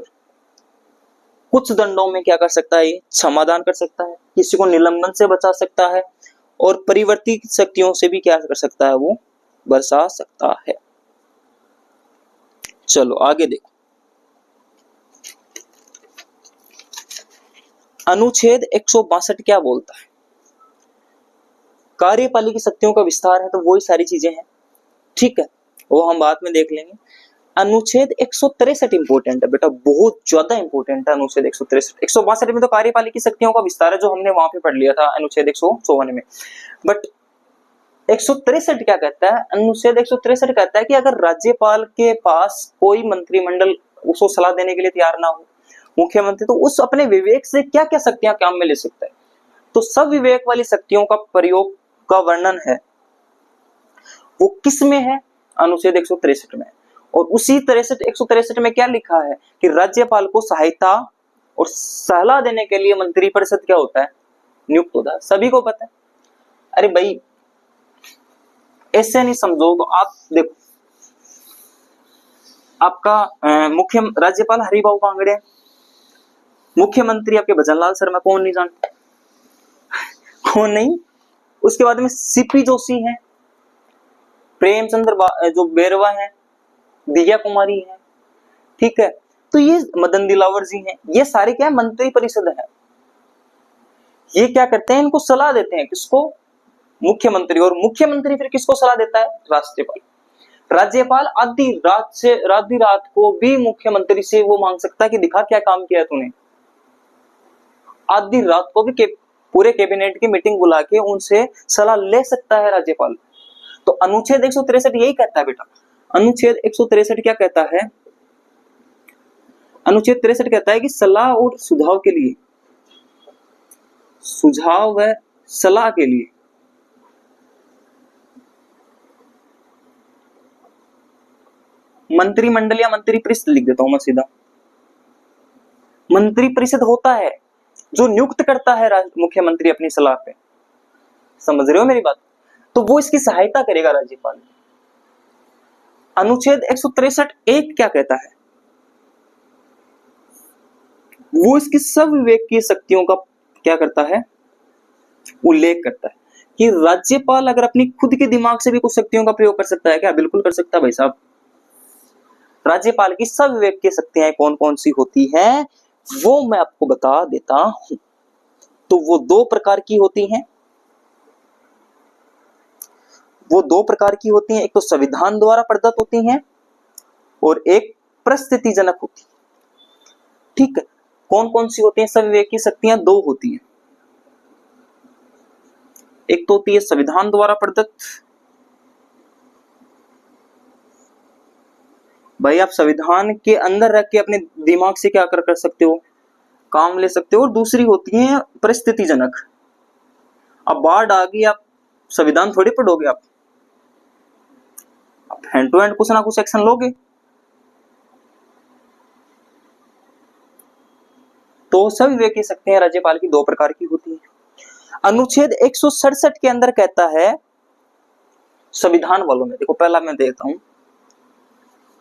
कुछ दंडों में क्या कर सकता है? ये समाधान कर सकता है, किसी को निलंबन से बचा सकता है, और परिवर्ती शक्तियों से भी क्या कर सकता है? वो बचा सकता है। चलो आगे देखो, अनुच्छेद 162 क्या बोलता है? कार्यपालिका शक्तियों का विस्तार है, तो वही सारी चीजें हैं, ठीक है, वो हम बाद में देख लेंगे। अनुच्छेद 163 इंपोर्टेंट है बेटा, बहुत ज्यादा इंपोर्टेंट है अनुच्छेद 163। 162 में तो कार्यपालिका शक्तियों का विस्तार है, जो हमने वहां पे पढ़ लिया था अनुच्छेद 154 में। बट 163 क्या कहता है? अनुच्छेद 163 कहता है कि अगर राज्यपाल के पास कोई मंत्रिमंडल उसको सलाह देने के लिए तैयार ना हो, मुख्यमंत्री, तो उस अपने विवेक से क्या क्या शक्तियां काम में ले सकता है। तो सब विवेक वाली शक्तियों का प्रयोग का वर्णन है, वो किस में है? अनुच्छेद 163 में। और उसी 163 में क्या लिखा है कि राज्यपाल को सहायता और सलाह देने के लिए मंत्रिपरिषद क्या होता है? नियुक्त होता है। सभी को पता है। अरे भाई ऐसे नहीं समझो तो आप देखो, आपका मुख्य राज्यपाल हरिभाऊ बांगड़े, मुख्यमंत्री आपके भजनलाल शर्मा, कौन नहीं जानता? कौन नहीं? उसके बाद में सीपी जोशी हैं, प्रेमचंद्र जो बेरवा हैं, दिव्या कुमारी हैं, ठीक है, तो ये मदन दिलावर जी हैं, ये सारे क्या है? मंत्री परिषद है। ये क्या करते हैं? इनको सलाह देते हैं, किसको? मुख्यमंत्री। और मुख्यमंत्री फिर किसको सलाह देता है? राज्यपाल। राज्यपाल आधी रात को भी मुख्यमंत्री से वो मांग सकता है कि दिखा क्या काम किया तूने। आधी रात को भी पूरे कैबिनेट की मीटिंग बुला के उनसे सलाह ले सकता है राज्यपाल। तो अनुच्छेद 163 यही कहता है बेटा। अनुच्छेद 163 क्या कहता है? अनुच्छेद 63 कहता है कि सलाह और सुझाव के लिए, सुझाव व सलाह के लिए मंत्रिमंडल या मंत्रिपरिषद लिख देता हूं मैं सीधा। मंत्रिपरिषद होता है जो नियुक्त करता है मुख्यमंत्री अपनी सलाह पे। समझ रहे हो मेरी बात? तो वो इसकी सहायता करेगा राज्यपाल। अनुच्छेद 163 एक क्या कहता है? वो इसकी सब विवेकीय शक्तियों का क्या करता है? उल्लेख करता है कि राज्यपाल अगर अपनी खुद के दिमाग से भी कुछ शक्तियों का प्रयोग कर सकता है क्या? बिल्कुल कर सकता है भाई साहब। राज्यपाल की सविवेकीय शक्तियां कौन कौन सी होती हैं वो मैं आपको बता देता हूं। तो वो दो प्रकार की होती हैं, एक तो संविधान द्वारा प्रदत्त होती हैं और एक परिस्थितिजनक होती है। ठीक है, कौन कौन सी होती हैं सविवेकी शक्तियां? दो होती हैं, एक तो होती है संविधान द्वारा प्रदत्त। भाई आप संविधान के अंदर रख के अपने दिमाग से क्या कर सकते हो, काम ले सकते हो। और दूसरी होती है परिस्थितिजनक। अब बाढ़ आ गई, आप संविधान थोड़ी पढ़ोगे, आप हैंड टू हैंड कुछ ना कुछ एक्शन लोगे। तो सविवेकी शक्तियां राज्यपाल की दो प्रकार की होती है। अनुच्छेद 167 के अंदर कहता है संविधान वालों में, देखो पहला मैं देता हूं,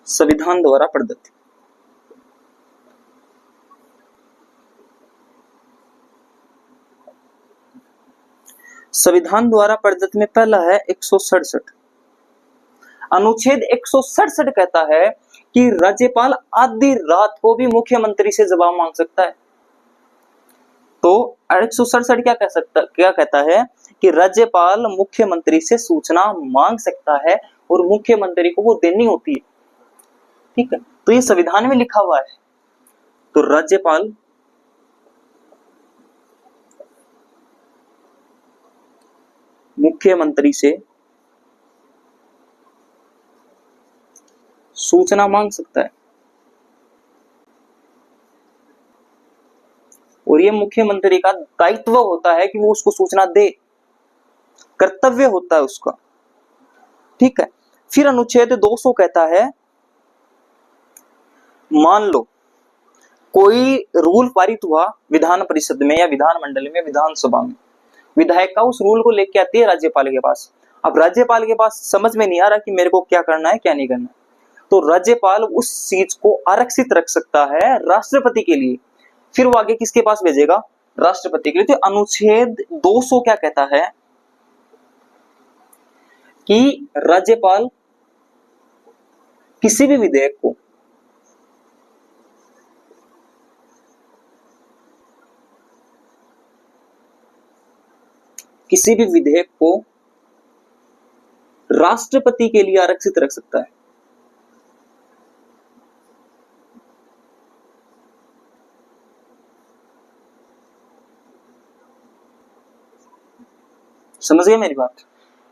संविधान द्वारा प्रदत्त। संविधान द्वारा प्रदत्त में पहला है 167। अनुच्छेद 167 कहता है कि राज्यपाल आधी रात को भी मुख्यमंत्री से जवाब मांग सकता है। तो 167 क्या कहता है कि राज्यपाल मुख्यमंत्री से सूचना मांग सकता है और मुख्यमंत्री को वो देनी होती है। ठीक है, तो ये संविधान में लिखा हुआ है। तो राज्यपाल मुख्यमंत्री से सूचना मांग सकता है और ये मुख्यमंत्री का दायित्व होता है कि वो उसको सूचना दे, कर्तव्य होता है उसका। ठीक है, फिर अनुच्छेद 200 कहता है मान लो कोई रूल पारित हुआ विधान परिषद में या विधानमंडल में, विधानसभा में, विधायिका उस रूल को लेके आती है राज्यपाल के पास। अब राज्यपाल के पास समझ में नहीं आ रहा कि मेरे को क्या करना है क्या नहीं करना, तो राज्यपाल उस चीज को आरक्षित रख सकता है राष्ट्रपति के लिए। फिर वो आगे किसके पास भेजेगा? राष्ट्रपति के लिए। तो अनुच्छेद 200 क्या कहता है कि राज्यपाल किसी भी विधेयक को राष्ट्रपति के लिए आरक्षित रख सकता है। समझ गए मेरी बात?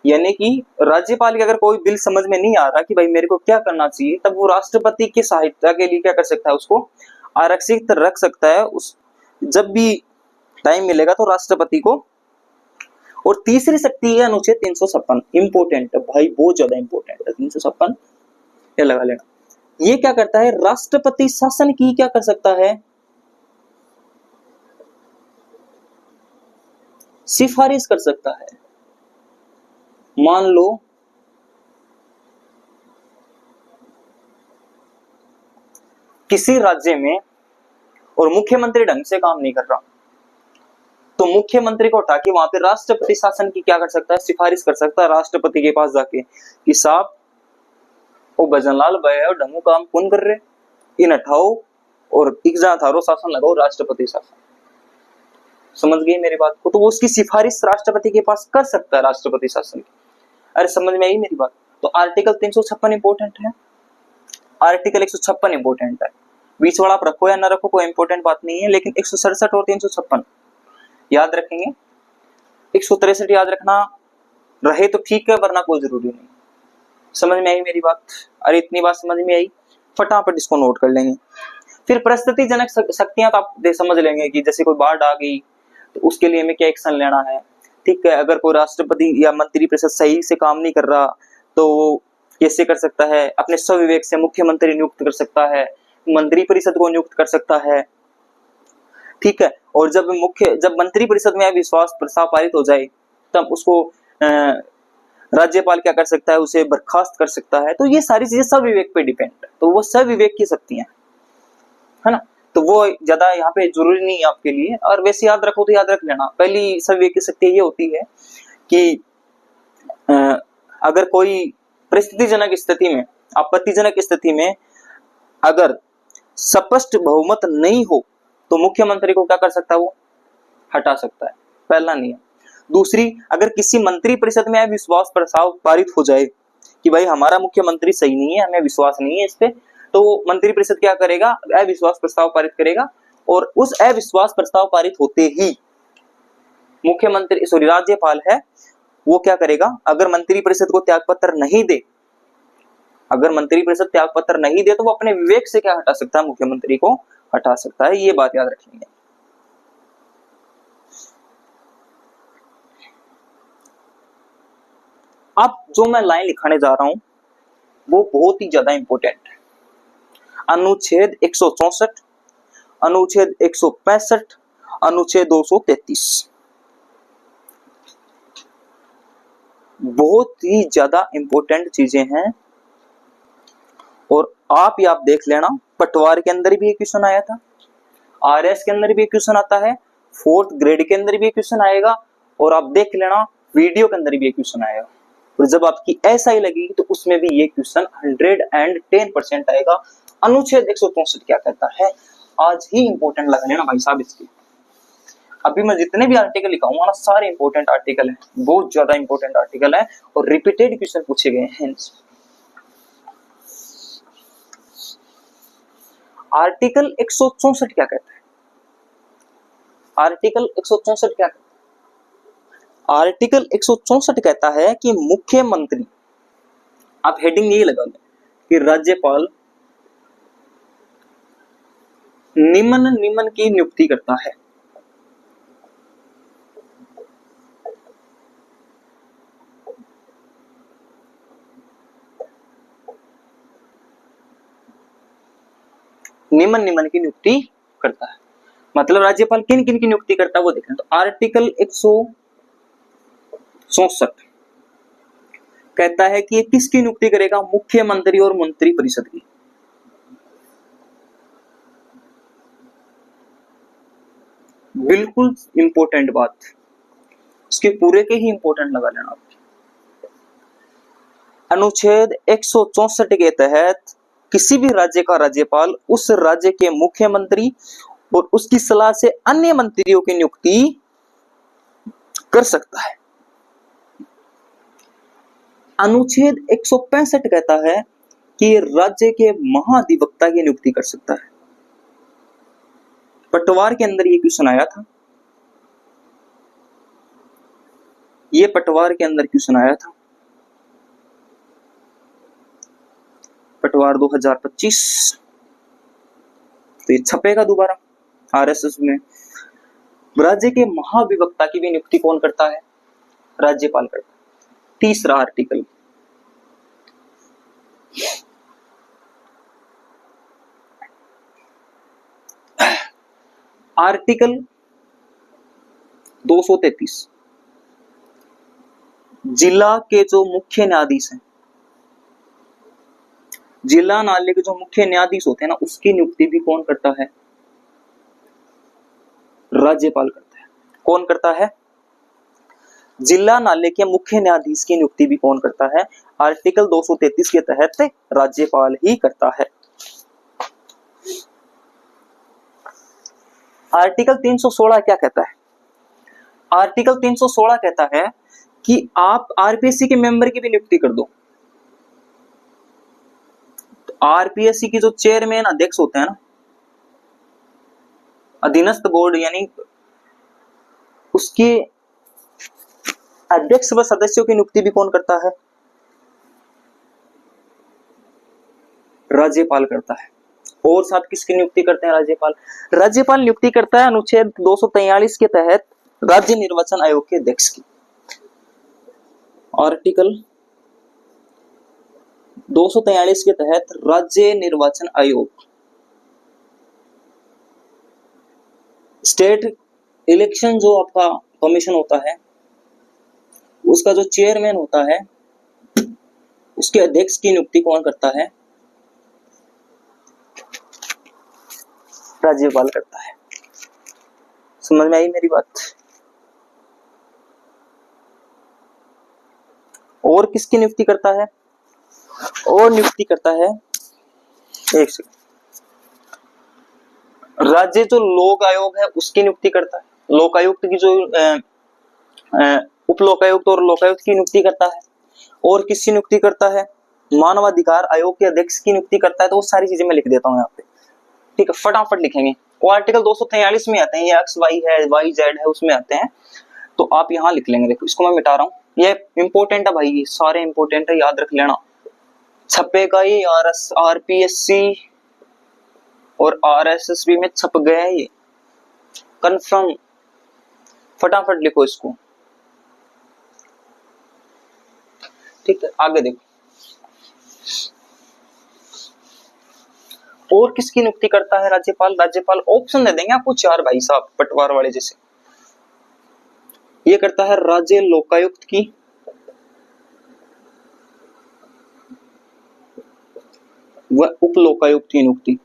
यानी कि राज्यपाल के अगर कोई बिल समझ में नहीं आ रहा कि भाई मेरे को क्या करना चाहिए, तब वो राष्ट्रपति की सहायता के लिए क्या कर सकता है, उसको आरक्षित रख सकता है। उस जब भी टाइम मिलेगा तो राष्ट्रपति को। और तीसरी शक्ति है अनुच्छेद 356, इंपोर्टेंट है भाई, बहुत ज्यादा इंपोर्टेंट है 356, ये लगा लेना। ये क्या करता है? राष्ट्रपति शासन की क्या कर सकता है? सिफारिश कर सकता है। मान लो किसी राज्य में और मुख्यमंत्री ढंग से काम नहीं कर रहा, तो मुख्यमंत्री को उठा के वहां पे राष्ट्रपति शासन की क्या कर सकता है? सिफारिश कर सकता है राष्ट्रपति के पास जाके कि साहब वो भजनलाल भाई और ढंगू काम कौन कर रहे, इन हटाओ और इक्जा थारो शासन लगाओ, राष्ट्रपति शासन। समझ गई मेरी बात को? तो वो उसकी सिफारिश राष्ट्रपति के पास कर सकता है, राष्ट्रपति शासन की। अरे समझ में आई मेरी बात? तो आर्टिकल 356 इंपोर्टेंट है, आर्टिकल 156 इंपोर्टेंट है। बीच वाला आप रखो या ना रखो कोई इंपोर्टेंट बात नहीं है, लेकिन 167 और 356 याद रखेंगे। 163 याद रखना रहे तो ठीक है, वरना कोई जरूरी नहीं। समझ में आई मेरी बात? अरे इतनी बात समझ में आई, फटाफट इसको नोट कर लेंगे। फिर परिस्थितिजनक शक्तियां तो आप समझ लेंगे कि जैसे कोई बाढ़ आ गई तो उसके लिए हमें क्या एक्शन लेना है। ठीक है, अगर कोई राष्ट्रपति या मंत्रिपरिषद सही से काम नहीं कर रहा तो कैसे कर सकता है? अपने स्वविवेक से मुख्यमंत्री नियुक्त कर सकता है, मंत्रिपरिषद को नियुक्त कर सकता है। ठीक है, और जब मंत्रिपरिषद में अविश्वास प्रस्ताव पारित हो जाए तब उसको राज्यपाल क्या कर सकता है? उसे बर्खास्त कर सकता है। तो ये सारी चीजें स्वविवेक पे डिपेंड है, तो वो स्वविवेक की शक्तियां है ना। तो वो ज्यादा यहाँ पे जरूरी नहीं है आपके लिए, और वैसे याद रखो तो याद रख लेना। पहली स्वविवेक की शक्ति ये होती है कि अगर कोई परिस्थितिजनक स्थिति में, आपत्तिजनक स्थिति में अगर स्पष्ट बहुमत नहीं हो तो मुख्यमंत्री को क्या कर सकता है, वो हटा सकता है, पहला नियम। दूसरी, अगर किसी मंत्री परिषद में अविश्वास प्रस्ताव पारित हो जाए कि भाई हमारा मुख्यमंत्री सही नहीं है, हमें विश्वास नहीं है इस पे, तो मंत्री परिषद क्या करेगा, अविश्वास प्रस्ताव पारित करेगा, और उस अविश्वास प्रस्ताव पारित होते ही मुख्यमंत्री सॉरी राज्यपाल है वो क्या करेगा, अगर मंत्री परिषद को त्यागपत्र नहीं दे, अगर मंत्री परिषद त्यागपत्र नहीं दे तो वो अपने विवेक से क्या हटा सकता है, मुख्यमंत्री को हटा सकता है। ये बात याद रखेंगे। अब जो मैं लाइन लिखाने जा रहा हूं वो बहुत ही ज्यादा इंपॉर्टेंट है। अनुच्छेद 164, अनुच्छेद 165, अनुच्छेद 233, बहुत ही ज्यादा इंपॉर्टेंट चीजें हैं। और आप देख लेना, पटवार के अंदर भी एक क्वेश्चन आया था, आरएस के अंदर भी एक क्वेश्चन आता है, 4th ग्रेड के अंदर भी एक क्वेश्चन आएगा, और आप देख लेना वीडियो के अंदर भी एक क्वेश्चन आएगा। और जब आपकी एसआई लगेगी तो उसमें भी ये क्वेश्चन 110% आएगा। अनुच्छेद 164 क्या कहता है, आज ही इंपॉर्टेंट लगा लेना भाई साहब इसके। अभी मैं जितने भी आर्टिकल लिखाऊंगा ना, सारे इंपॉर्टेंट आर्टिकल हैं, बहुत ज्यादा इंपॉर्टेंट आर्टिकल है और रिपीटेड क्वेश्चन पूछे गए हैं। आर्टिकल 164 क्या कहता है, आर्टिकल 164 क्या कहता है, आर्टिकल 164 कहता है कि मुख्यमंत्री, आप हेडिंग ये लगा लो कि राज्यपाल निम्न की नियुक्ति करता है। निम्न की नियुक्ति करता है, मतलब राज्यपाल किन किन की नियुक्ति करता है वो देखें। तो आर्टिकल 164 कहता है कि ये किसकी नियुक्ति करेगा, मुख्यमंत्री और मंत्री परिषद की। बिल्कुल इंपॉर्टेंट बात, इसके पूरे के ही इंपॉर्टेंट लगा लेना आप। अनुच्छेद 164 के तहत किसी भी राज्य का राज्यपाल उस राज्य के मुख्यमंत्री और उसकी सलाह से अन्य मंत्रियों की नियुक्ति कर सकता है। अनुच्छेद 165 कहता है कि राज्य के महाधिवक्ता की नियुक्ति कर सकता है। पटवार के अंदर ये क्वेश्चन आया था, ये पटवार के अंदर क्वेश्चन आया था, पटवार 2025, तो ये छपेगा दोबारा आरएसएस में। राज्य के महाधिवक्ता की भी नियुक्ति कौन करता है, राज्यपाल करता है। तीसरा आर्टिकल, आर्टिकल 233, जिला के जो मुख्य न्यायाधीश हैं, जिला न्यायालय के जो मुख्य न्यायाधीश होते हैं ना, उसकी नियुक्ति भी कौन करता है, राज्यपाल करता है। कौन करता है, जिला न्यायालय के मुख्य न्यायाधीश की नियुक्ति भी कौन करता है, आर्टिकल 233 के तहत राज्यपाल ही करता है। आर्टिकल 316 क्या कहता है, आर्टिकल 316 कहता है कि आप आरपीएससी के मेंबर की भी नियुक्ति कर दो। तो आरपीएससी की जो चेयरमैन अध्यक्ष होते हैं ना, अधीनस्थ बोर्ड यानी उसके अध्यक्ष व सदस्यों की नियुक्ति भी कौन करता है, राज्यपाल करता है। और साथ किसकी नियुक्ति करते हैं, राज्यपाल। राज्यपाल नियुक्ति करता है अनुच्छेद 243 के तहत राज्य निर्वाचन आयोग के अध्यक्ष की। आर्टिकल 243 के तहत राज्य निर्वाचन आयोग, स्टेट इलेक्शन जो आपका कमीशन होता है, उसका जो चेयरमैन होता है, उसके अध्यक्ष की नियुक्ति कौन करता है, राज्यपाल करता है। समझ में आई मेरी बात। और किसकी नियुक्ति करता है, और नियुक्ति करता है, एक सेकंड, राज्य जो लोक आयोग है उसकी नियुक्ति करता है, लोकायुक्त की जो उप लोकायुक्त और लोकायुक्त की नियुक्ति करता है, और किसकी नियुक्ति करता है, मानवाधिकार आयोग के अध्यक्ष की नियुक्ति करता है। तो वो सारी चीजें मैं लिख देता हूँ यहाँ पे, ठीक है, फटाफट लिखेंगे। वो आर्टिकल 243 में आते हैं, ये एक्स वाई है, वाई जेड है, उसमें आते हैं, तो आप यहाँ लिख लेंगे। देखो इसको मैं मिटा रहा हूँ, ये इंपॉर्टेंट है भाई, ये सारे इंपॉर्टेंट है, याद रख लेना। छपेगा ये आरपीएससी और आरएसएसबी में छप गया है ये, कंफर्म। फटाफट लिखो इसको, ठीक है। आगे देखो, और किसकी नियुक्ति करता है राज्यपाल? राज्यपाल ऑप्शन दे देंगे आपको 4 भाई साहब, पटवार वाले जैसे। ये करता है राज्य लोकायुक्त की, व उप लोकायुक्त की नियुक्ति,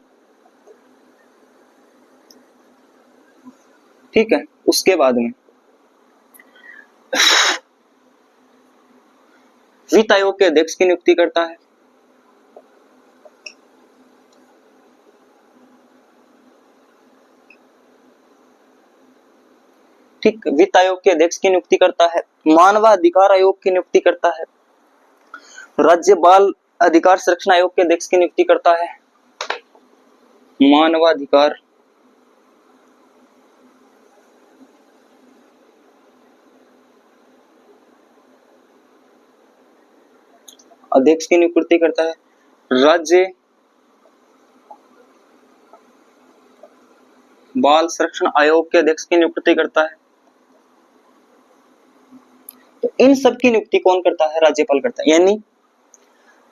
ठीक है। उसके बाद में वित्त आयोग के अध्यक्ष की नियुक्ति करता है, ठीक। वित्त आयोग के अध्यक्ष की नियुक्ति करता है, मानवाधिकार आयोग की नियुक्ति करता है, राज्य बाल अधिकार संरक्षण आयोग के अध्यक्ष की नियुक्ति करता है, मानवाधिकार अध्यक्ष की नियुक्ति करता है, राज्य बाल संरक्षण आयोग के अध्यक्ष की नियुक्ति करता है। तो इन सब की नियुक्ति कौन करता है? राज्यपाल करता है, यानी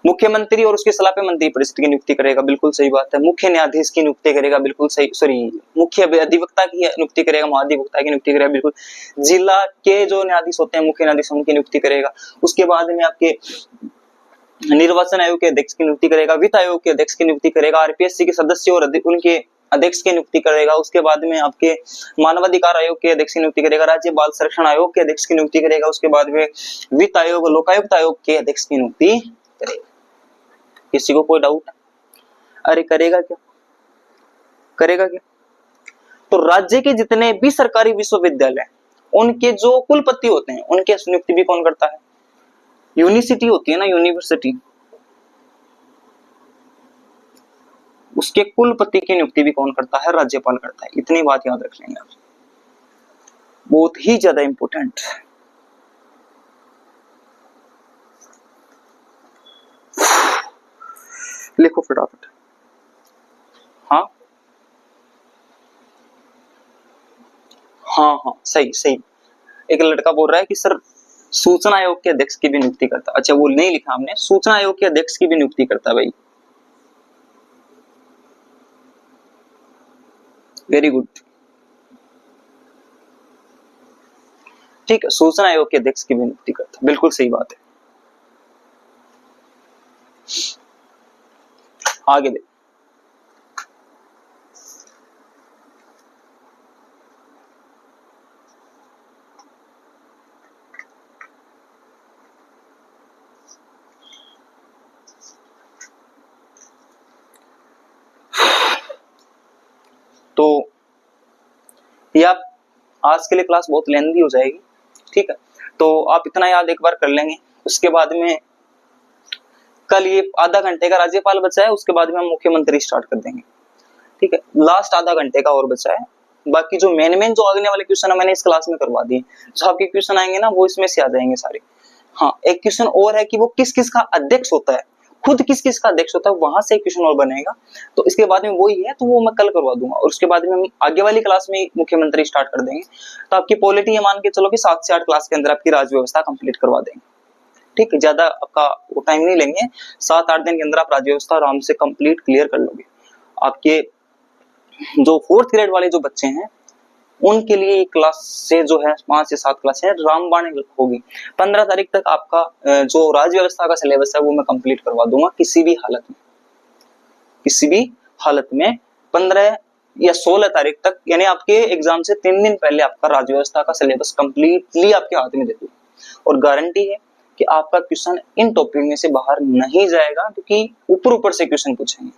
मुख्यमंत्री और उसके सलाह पे मंत्रिपरिषद की नियुक्ति करेगा, बिल्कुल सही बात है। मुख्य न्यायाधीश की नियुक्ति करेगा, बिल्कुल सही, सॉरी, मुख्य अधिवक्ता की नियुक्ति करेगा, महाधिवक्ता की नियुक्ति करेगा, बिल्कुल। जिला के जो न्यायाधीश होते हैं, मुख्य न्यायाधीश, उनकी नियुक्ति करेगा। उसके बाद में आपके निर्वाचन आयोग के अध्यक्ष की नियुक्ति करेगा, वित्त आयोग के अध्यक्ष की नियुक्ति करेगा, आरपीएससी के सदस्य और उनके अध्यक्ष की नियुक्ति करेगा। उसके बाद में आपके मानवाधिकार आयोग के अध्यक्ष की नियुक्ति करेगा, राज्य बाल संरक्षण आयोग के अध्यक्ष की नियुक्ति करेगा। उसके बाद में वित्त आयोग, लोकायुक्त आयोग के अध्यक्ष की नियुक्ति करेगा। किसी को कोई डाउट? अरे करेगा क्या, करेगा क्या? तो राज्य के जितने भी सरकारी विश्वविद्यालय, उनके जो कुलपति होते हैं, उनके नियुक्ति भी कौन करता है? यूनिवर्सिटी होती है ना, यूनिवर्सिटी, उसके कुलपति की नियुक्ति भी कौन करता है? राज्यपाल करता है। इतनी बात याद रख लेंगे आप, बहुत ही ज्यादा इंपॉर्टेंट। लिखो फटाफट। हाँ हाँ हाँ, सही सही। एक लड़का बोल रहा है कि सर सूचना आयोग के अध्यक्ष की भी नियुक्ति करता। अच्छा, वो नहीं लिखा हमने, सूचना आयोग के अध्यक्ष की भी नियुक्ति करता है भाई, वेरी गुड, ठीक है। सूचना आयोग के अध्यक्ष की भी नियुक्ति करता, बिल्कुल सही बात है। आगे देख, तो ये आप आज के लिए क्लास बहुत लेंथी हो जाएगी, ठीक है। तो आप इतना याद एक बार कर लेंगे। उसके बाद में कल ये आधा घंटे का राज्यपाल बचा है, उसके बाद में हम मुख्यमंत्री स्टार्ट कर देंगे, ठीक है। लास्ट आधा घंटे का और बचा है। बाकी जो मेन जो आगने वाले क्वेश्चन है मैंने इस क्लास में करवा दिए। जो आपके क्वेश्चन आएंगे ना वो इसमें से आ जाएंगे सारे। हाँ, एक क्वेश्चन और है कि वो किस किस का अध्यक्ष होता है, खुद किस किस का अध्यक्ष होता है, वहां से एक क्वेश्चन और बनेगा। तो इसके बाद में वही है, तो वो मैं कल करवा दूंगा। और उसके बाद में हम आगे वाली क्लास में मुख्यमंत्री स्टार्ट कर देंगे। तो आपकी पॉलिटी ये मान के चलो कि 7 से 8 क्लास के अंदर आपकी राज्य व्यवस्था कंप्लीट करवा देंगे, ठीक है। ज्यादा आपका वो टाइम नहीं लेंगे, 7-8 दिन के अंदर आप राज्य व्यवस्था आराम से कंप्लीट क्लियर कर लोगे। आपके जो 4th ग्रेड वाले जो बच्चे हैं उनके लिए क्लास से जो है 5 से 7 क्लास है रामबाण होगी। 15 तारीख तक आपका जो राज्य व्यवस्था का सिलेबस है वो मैं कंप्लीट करवा दूंगा। किसी भी हालत में, किसी भी हालत में 15 या 16 तारीख तक, यानी आपके एग्जाम से 3 दिन पहले आपका राज्य व्यवस्था का सिलेबस कंप्लीटली आपके हाथ में दे दूंगा। और गारंटी है कि आपका क्वेश्चन इन टॉपिक में से बाहर नहीं जाएगा, क्योंकि ऊपर ऊपर से क्वेश्चन पूछेंगे,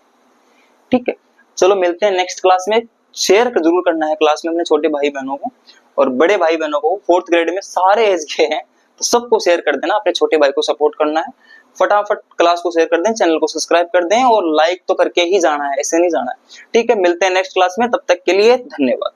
ठीक है। चलो मिलते हैं नेक्स्ट क्लास में। शेयर जरूर करना है क्लास में अपने छोटे भाई बहनों को, और बड़े भाई बहनों को 4th ग्रेड में सारे एज के हैं तो सबको शेयर कर देना, अपने छोटे भाई को सपोर्ट करना है। फटाफट क्लास को शेयर कर दें, चैनल को सब्सक्राइब कर दें और लाइक तो करके ही जाना है, ऐसे नहीं जाना है। ठीक है, मिलते हैं नेक्स्ट क्लास में, तब तक के लिए धन्यवाद।